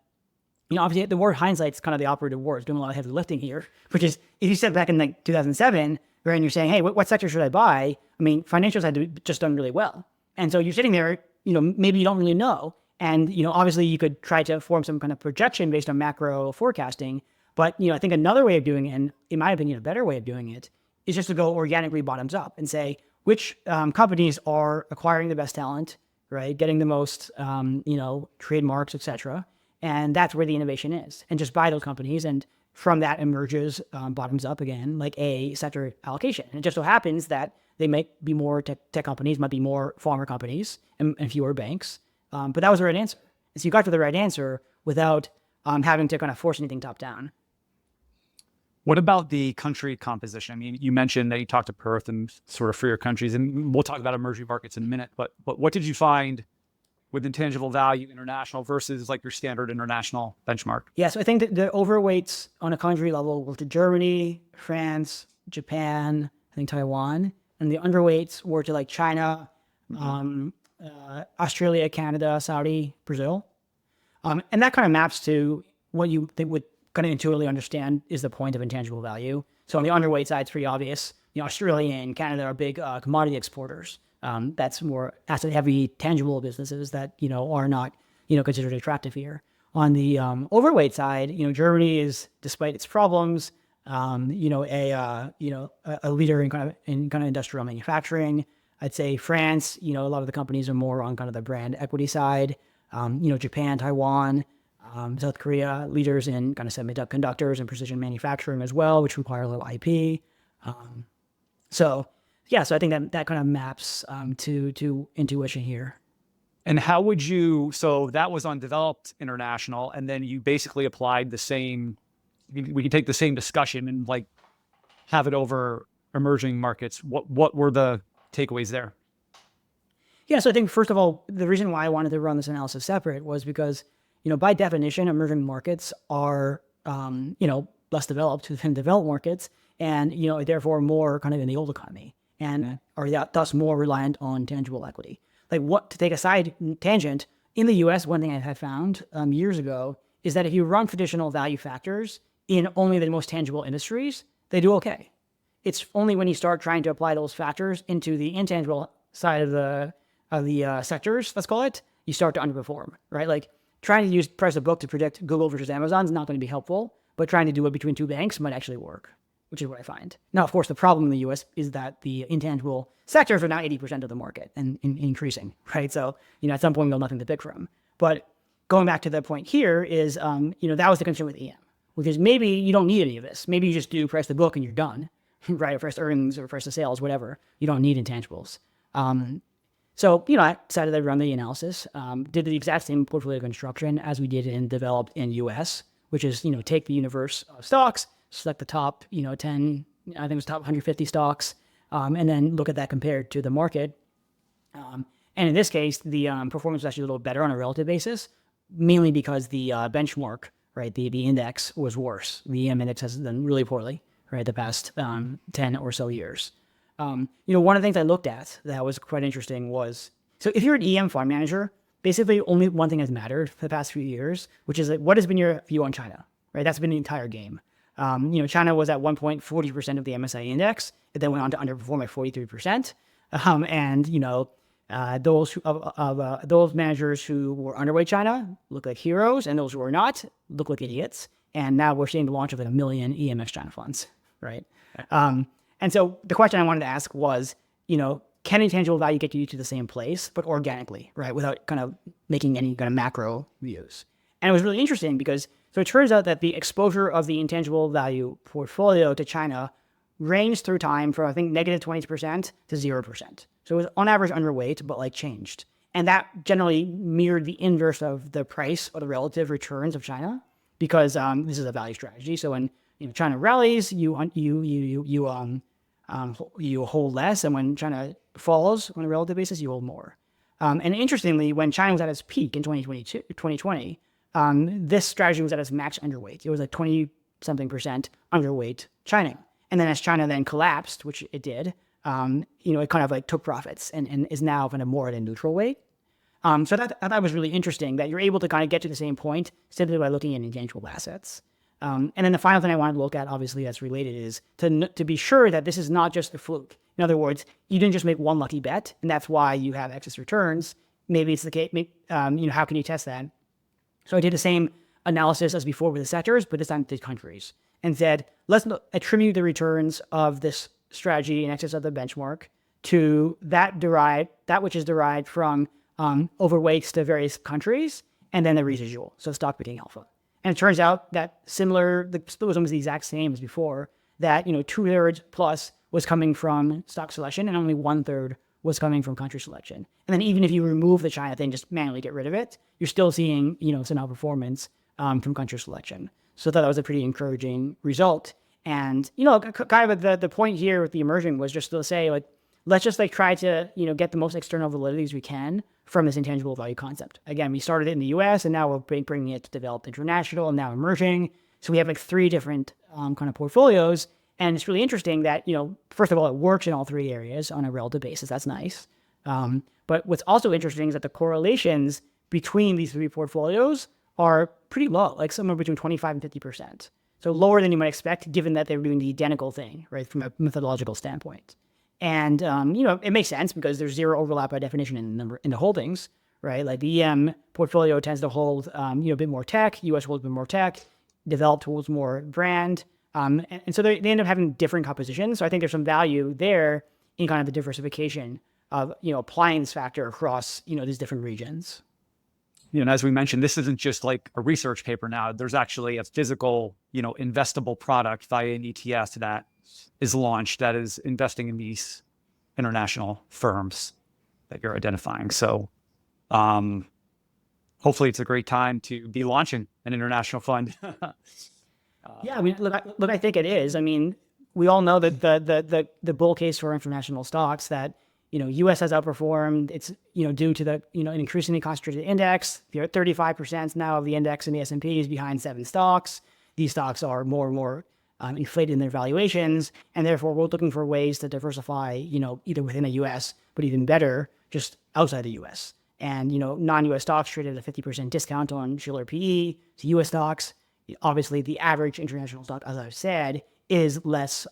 obviously the word hindsight is kind of the operative word. It's doing a lot of heavy lifting here, which is if you said back in like 2007, right, and you're saying, hey, what sector should I buy? I mean, financials had just done really well. And so you're sitting there, maybe you don't really know. And, obviously you could try to form some kind of projection based on macro forecasting. But, I think another way of doing it, and in my opinion, a better way of doing it, is just to go organically bottoms up and say which companies are acquiring the best talent, right? Getting the most, trademarks, etc. And that's where the innovation is. And just buy those companies. And from that emerges bottoms up again, like a sector allocation. And it just so happens that they might be more tech companies, might be more pharma companies and fewer banks. But that was the right answer. And so you got to the right answer without having to kind of force anything top down. What about the country composition? I mean, you mentioned that you talked to Perth and sort of freer countries, and we'll talk about emerging markets in a minute, but what did you find with intangible value international versus like your standard international benchmark? Yeah, so I think that the overweights on a country level were to Germany, France, Japan, I think Taiwan, and the underweights were to like China, Australia, Canada, Saudi, Brazil. And that kind of maps to what you think would kind of intuitively understand is the point of intangible value. So on the underweight side, it's pretty obvious. Australia and Canada are big commodity exporters. That's more asset-heavy, tangible businesses that are not considered attractive here. On the overweight side, Germany is, despite its problems, a leader in kind of industrial manufacturing. I'd say France, a lot of the companies are more on kind of the brand equity side. Japan, Taiwan, South Korea, leaders in kind of semiconductors and precision manufacturing as well, which require a little IP. So I think that kind of maps to intuition here. And how would you, so that was on developed international, and then you basically applied the same, we can take the same discussion and like have it over emerging markets. What were the takeaways there? Yeah, so I think first of all, the reason why I wanted to run this analysis separate was because, by definition, emerging markets are, less developed than developed markets, and, therefore more kind of in the old economy, and are thus more reliant on tangible equity. Like to take a side tangent, in the US, one thing I had found years ago is that if you run traditional value factors in only the most tangible industries, they do okay. It's only when you start trying to apply those factors into the intangible side of the sectors, let's call it, you start to underperform, right? Like trying to use price of book to predict Google versus Amazon is not going to be helpful, but trying to do it between two banks might actually work, which is what I find. Now, of course, the problem in the US is that the intangible sectors are now 80% of the market and increasing, right? So, at some point, we'll have nothing to pick from. But going back to the point here is, that was the concern with EM, which is maybe you don't need any of this. Maybe you just do price to book and you're done, right? Or price to earnings or price to sales, whatever. You don't need intangibles. So, I decided to run the analysis, did the exact same portfolio construction as we did in developed in US, which is, take the universe of stocks, select the top, 10, I think it was top 150 stocks, and then look at that compared to the market. And in this case, the performance was actually a little better on a relative basis, mainly because the benchmark, right, the index was worse. The EM index has done really poorly, right, the past 10 or so years. One of the things I looked at that was quite interesting was, so if you're an EM fund manager, basically only one thing has mattered for the past few years, which is like, what has been your view on China, right? That's been the entire game. China was at 1 point 40% of the MSCI index. It then went on to underperform by 43%. Those managers who were underweight China look like heroes, and those who were not look like idiots. And now we're seeing the launch of like 1 million EMX China funds, right? And so the question I wanted to ask was, can intangible value get you to the same place, but organically, right, without kind of making any kind of macro views? And it was really interesting because so it turns out that the exposure of the intangible value portfolio to China ranged through time from, I think, negative 20% to 0%. So it was on average underweight, but like changed. And that generally mirrored the inverse of the price or the relative returns of China, because this is a value strategy. So when China rallies, you hold less, and when China falls on a relative basis, you hold more. And interestingly, when China was at its peak in 2020, this strategy was at its max underweight. It was like 20-something% underweight China. And then as China then collapsed, which it did, it kind of like took profits and is now kind of more at a neutral weight. So I thought was really interesting that you're able to kind of get to the same point simply by looking at intangible assets. And then the final thing I wanted to look at, obviously that's related, is to be sure that this is not just a fluke. In other words, you didn't just make one lucky bet, and that's why you have excess returns. Maybe it's the case. How can you test that? So I did the same analysis as before with the sectors, but this time the countries, and said, let's attribute the returns of this strategy in excess of the benchmark to that which is derived from overweights to various countries, and then the residual, so stock picking alpha. And it turns out that the split was almost the exact same as before, that 2/3 plus was coming from stock selection and only 1/3 was coming from country selection. And then even if you remove the China thing, just manually get rid of it, you're still seeing, some outperformance from country selection. So I thought that was a pretty encouraging result. And, kind of the point here with the emerging was just to say, like, let's just try to, get the most external validity as we can from this intangible value concept. Again, we started it in the US and now we're bringing it to developed international and now emerging. So we have 3 different kind of portfolios. And it's really interesting that, first of all, it works in all 3 areas on a relative basis. That's nice. But what's also interesting is that the correlations between these 3 portfolios are pretty low, like somewhere between 25 and 50%. So lower than you might expect, given that they were doing the identical thing, right, from a methodological standpoint. And, it makes sense because there's zero overlap by definition in the holdings, right? Like the EM portfolio tends to hold, a bit more tech, US holds a bit more tech, developed holds more brand. And so they end up having different compositions. So I think there's some value there in kind of the diversification of, applying this factor across, these different regions. And as we mentioned, this isn't just like a research paper now. There's actually a physical, investable product via an ETF that is launched that is investing in these international firms that you're identifying. So hopefully it's a great time to be launching an international fund. Yeah, I mean, look, I think it is. I mean, we all know that the bull case for international stocks that, U.S. has outperformed. It's, due to the, an increasingly concentrated index. 35% now of the index in the S&P is behind 7 stocks. These stocks are more and more inflated in their valuations, and therefore we're looking for ways to diversify, either within the U.S., but even better, just outside the U.S. And, non-U.S. stocks traded at a 50% discount on Shiller PE to U.S. stocks. Obviously, the average international stock, as I've said, is less,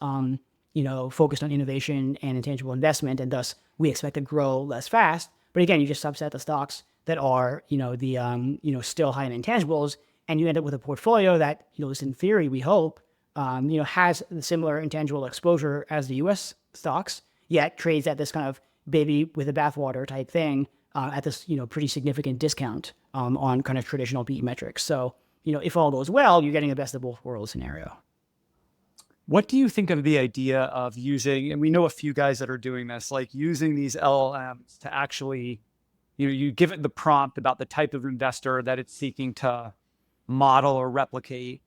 focused on innovation and intangible investment, and thus we expect to grow less fast. But again, you just subset the stocks that are, still high in intangibles, and you end up with a portfolio that, at least in theory, we hope, has the similar intangible exposure as the U.S. stocks, yet trades at this kind of baby with a bathwater type thing at this, pretty significant discount on kind of traditional PE metrics. So, if all goes well, you're getting the best of both worlds scenario. What do you think of the idea of using, and we know a few guys that are doing this, like using these LLMs to actually, you give it the prompt about the type of investor that it's seeking to model or replicate.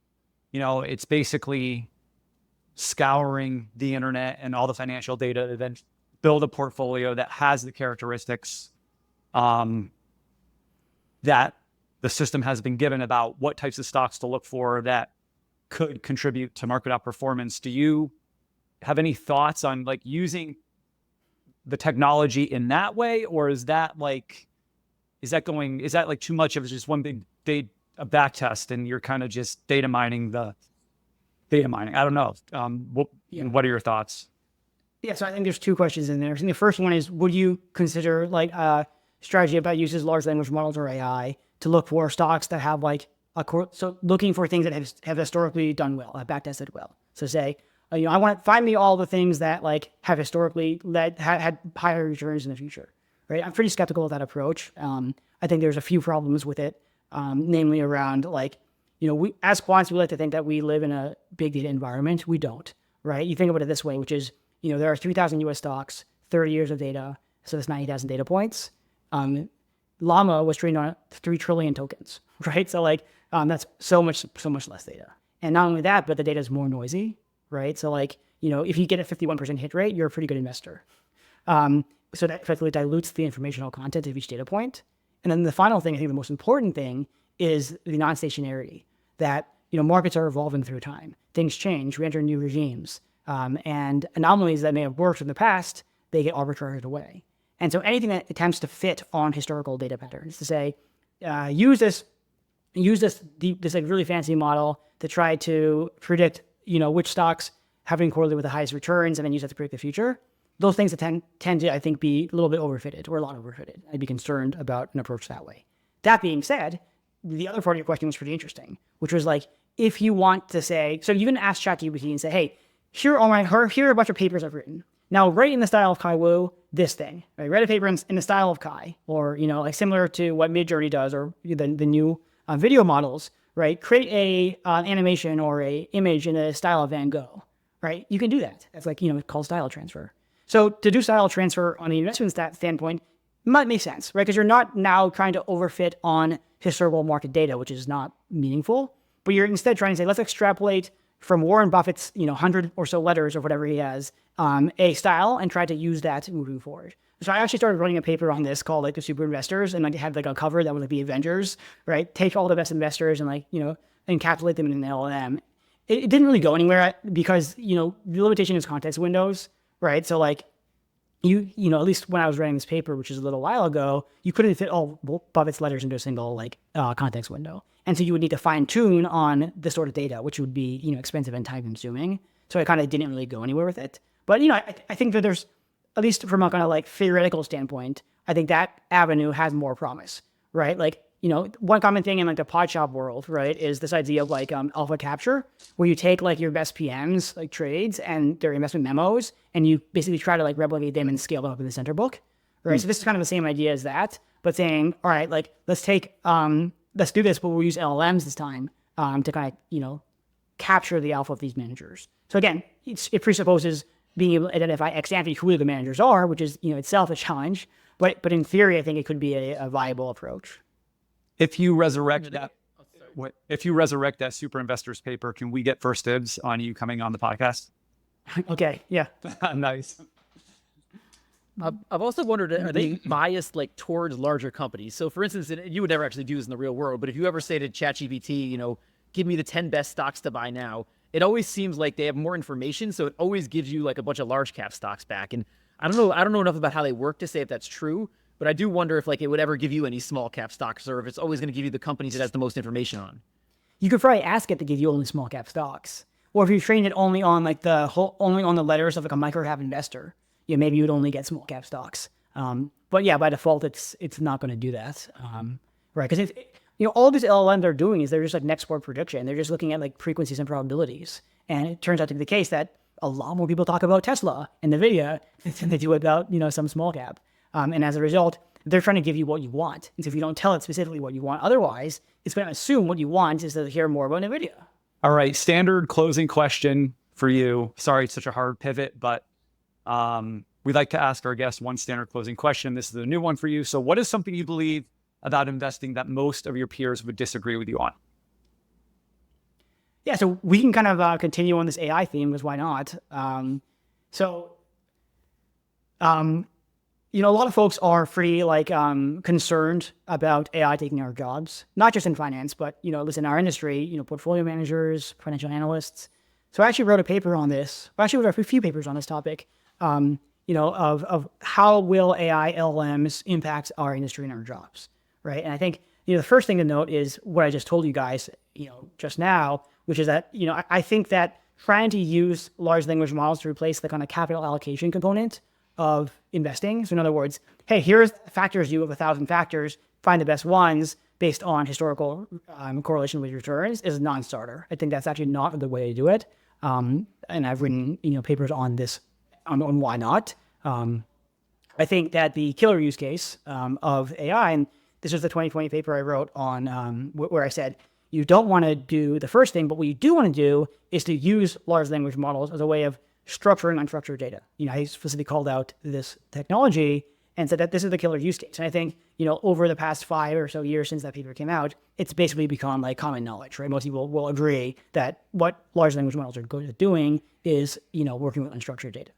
It's basically scouring the internet and all the financial data to then build a portfolio that has the characteristics that the system has been given about what types of stocks to look for that could contribute to market outperformance. Do you have any thoughts on like using the technology in that way? Or is that like too much of just one big a back test and you're kind of just data mining the data mining? I don't know. What are your thoughts? Yeah, so I think there's 2 questions in there. I think the first one is, would you consider like a strategy about uses large language models or AI to look for stocks that have like so looking for things that have historically done well, have back tested well. So say, I want to find me all the things that like have historically had higher returns in the future, right? I'm pretty skeptical of that approach. I think there's a few problems with it, namely around like, we as quants, we like to think that we live in a big data environment. We don't, right? You think about it this way, which is, there are 3,000 US stocks, 30 years of data, so that's 90,000 data points. Llama was trained on 3 trillion tokens, right? So like, that's so much less data. And not only that, but the data is more noisy, right? So like, if you get a 51% hit rate, you're a pretty good investor. So that effectively dilutes the informational content of each data point. And then the final thing, I think the most important thing, is the non-stationarity, that, markets are evolving through time. Things change, we enter new regimes. And anomalies that may have worked in the past, they get arbitraged away. And so anything that attempts to fit on historical data patterns, to say, use this like really fancy model to try to predict, which stocks have been correlated with the highest returns, and then use that to predict the future. Those things that tend to, I think, be a little bit overfitted or a lot overfitted. I'd be concerned about an approach that way. That being said, the other part of your question was pretty interesting, which was like, if you want to say, so you can ask ChatGPT and say, hey, here are a bunch of papers I've written. Now, write in the style of Kai Wu this thing. Right? Write a paper in the style of Kai, or like similar to what Midjourney does, or the new video models. Right? Create an animation or a image in the style of Van Gogh. Right? You can do that. That's like called style transfer. So to do style transfer on the investment standpoint might make sense, right? Because you're not now trying to overfit on historical market data, which is not meaningful, but you're instead trying to say, let's extrapolate from Warren Buffett's 100 or so letters or whatever he has, a style, and try to use that moving forward. So I actually started running a paper on this called like the Super Investors, and like had like a cover that was like the Avengers, right? Take all the best investors and like encapsulate them in an LLM. It didn't really go anywhere because the limitation is context windows, right? So like at least when I was writing this paper, which is a little while ago, you couldn't fit all Buffett's letters into a single context window. And so you would need to fine tune on this sort of data, which would be, expensive and time consuming. So I kind of didn't really go anywhere with it. But, I think that there's, at least from a kind of like theoretical standpoint, I think that avenue has more promise, right? Like, one common thing in like the pod shop world, right, is this idea of like alpha capture, where you take like your best PMs, like trades and their investment memos, and you basically try to like replicate them and scale them up in the center book, right? So this is kind of the same idea as that, but saying, all right, like let's do this, but we'll use LLMs this time to kind of, capture the alpha of these managers. So again, it presupposes being able to identify ex ante who the managers are, which is, itself a challenge, but in theory, I think it could be a viable approach. If you resurrect that super investors paper, can we get first dibs on you coming on the podcast? Okay. Yeah. Nice. I've also wondered, are they biased like towards larger companies? So for instance, you would never actually do this in the real world, but if you ever say to ChatGPT, give me the 10 best stocks to buy now, it always seems like they have more information. So it always gives you like a bunch of large cap stocks back. And I don't know enough about how they work to say if that's true, but I do wonder if like it would ever give you any small cap stocks, or if it's always going to give you the companies it has the most information on. You could probably ask it to give you only small cap stocks. Or if you train it only on like only on the letters of like a micro cap investor, maybe you'd only get small cap stocks. But yeah, by default, it's not going to do that. Right. Because all these LLMs are doing is they're just like next port prediction. They're just looking at like frequencies and probabilities. And it turns out to be the case that a lot more people talk about Tesla and NVIDIA than they do about, some small cap. And as a result, they're trying to give you what you want. And so if you don't tell it specifically what you want, otherwise, it's going to assume what you want is to hear more about NVIDIA. All right. Standard closing question for you. Sorry, it's such a hard pivot, but we like to ask our guests one standard closing question. This is a new one for you. So what is something you believe about investing that most of your peers would disagree with you on? Yeah, so we can kind of continue on this AI theme, because why not? A lot of folks are pretty concerned about AI taking our jobs, not just in finance, but, listen, our industry, portfolio managers, financial analysts. So I actually wrote a paper on this. I actually wrote a few papers on this topic, of how will AI LLMs impact our industry and our jobs, right? And I think, the first thing to note is what I just told you guys, just now, which is that, I think that trying to use large language models to replace the kind of capital allocation component of investing. So in other words, hey, here's factors, you have 1,000 factors, find the best ones based on historical correlation with returns is a non-starter. I think that's actually not the way to do it. And I've written, papers on this, on why not. I think that the killer use case of AI, and this was the 2020 paper I wrote on where I said, you don't want to do the first thing, but what you do want to do is to use large language models as a way of structuring unstructured data. I specifically called out this technology and said that this is the killer use case. And I think, over the past 5 or so years since that paper came out, it's basically become like common knowledge, right? Most people will agree that what large language models are good at doing is, working with unstructured data.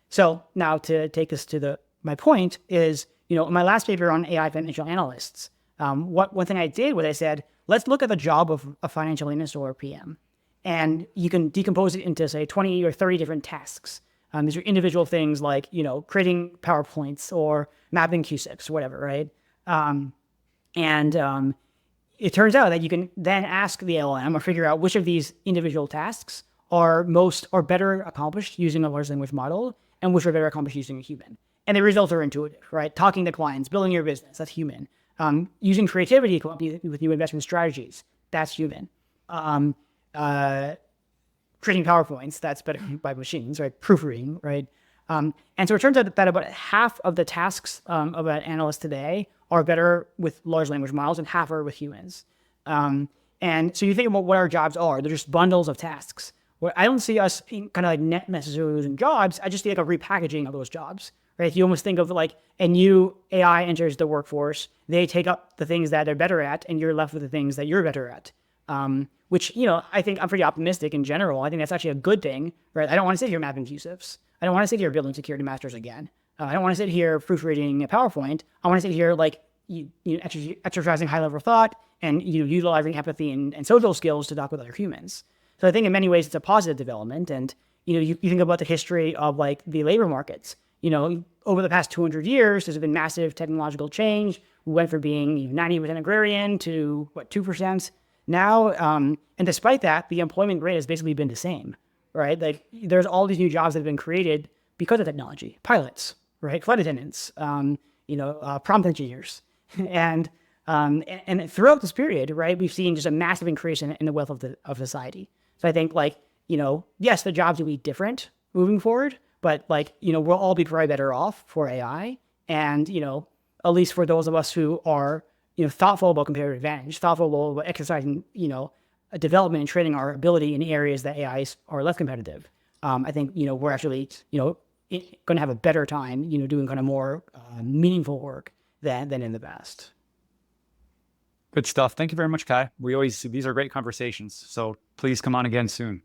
So now to take this to my point is, in my last paper on AI financial analysts, one thing I did was I said, let's look at the job of a financial analyst or PM. And you can decompose it into, say, 20 or 30 different tasks. These are individual things like, creating PowerPoints or mapping Q6 or whatever, right? It turns out that you can then ask the LLM or figure out which of these individual tasks are better accomplished using a large language model and which are better accomplished using a human. And the results are intuitive, right? Talking to clients, building your business, that's human. Using creativity to come up with new investment strategies, that's human. Creating PowerPoints, that's better by machines, right? Proofreading, right? And so it turns out that about half of the tasks of an analyst today are better with large language models and half are with humans. And so you think about what our jobs are. They're just bundles of tasks. Well, I don't see us kind of like net necessarily losing jobs. I just see like a repackaging of those jobs, right? You almost think of like a new AI enters the workforce. They take up the things that they're better at and you're left with the things that you're better at. Which, I think I'm pretty optimistic in general. I think that's actually a good thing, right? I don't want to sit here mapping QSIFs. I don't want to sit here building security masters again. I don't want to sit here proofreading a PowerPoint. I want to sit here like exercising high level thought and utilizing empathy and social skills to talk with other humans. So I think in many ways it's a positive development. And you think about the history of like the labor markets. over the past 200 years, there's been massive technological change. We went from being 90% agrarian to 2% now. And despite that, the employment rate has basically been the same, right? Like there's all these new jobs that have been created because of technology, pilots, right? Flight attendants, prompt engineers. And throughout this period, right, we've seen just a massive increase in the wealth of society. So I think yes, the jobs will be different moving forward, but we'll all be probably better off for AI. And, at least for those of us who are, thoughtful about comparative advantage, thoughtful about exercising, development and training our ability in areas that AIs are less competitive. I think, we're actually, going to have a better time, doing kind of more meaningful work than in the past. Good stuff. Thank you very much, Kai. These are great conversations. So please come on again soon.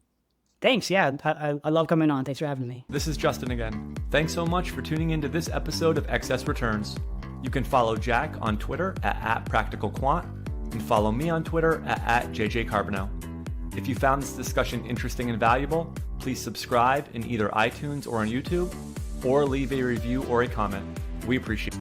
Thanks. Yeah, I love coming on. Thanks for having me. This is Justin again. Thanks so much for tuning into this episode of Excess Returns. You can follow Jack on Twitter at @PracticalQuant and follow me on Twitter at JJCarbonell. If you found this discussion interesting and valuable, please subscribe in either iTunes or on YouTube, or leave a review or a comment. We appreciate it.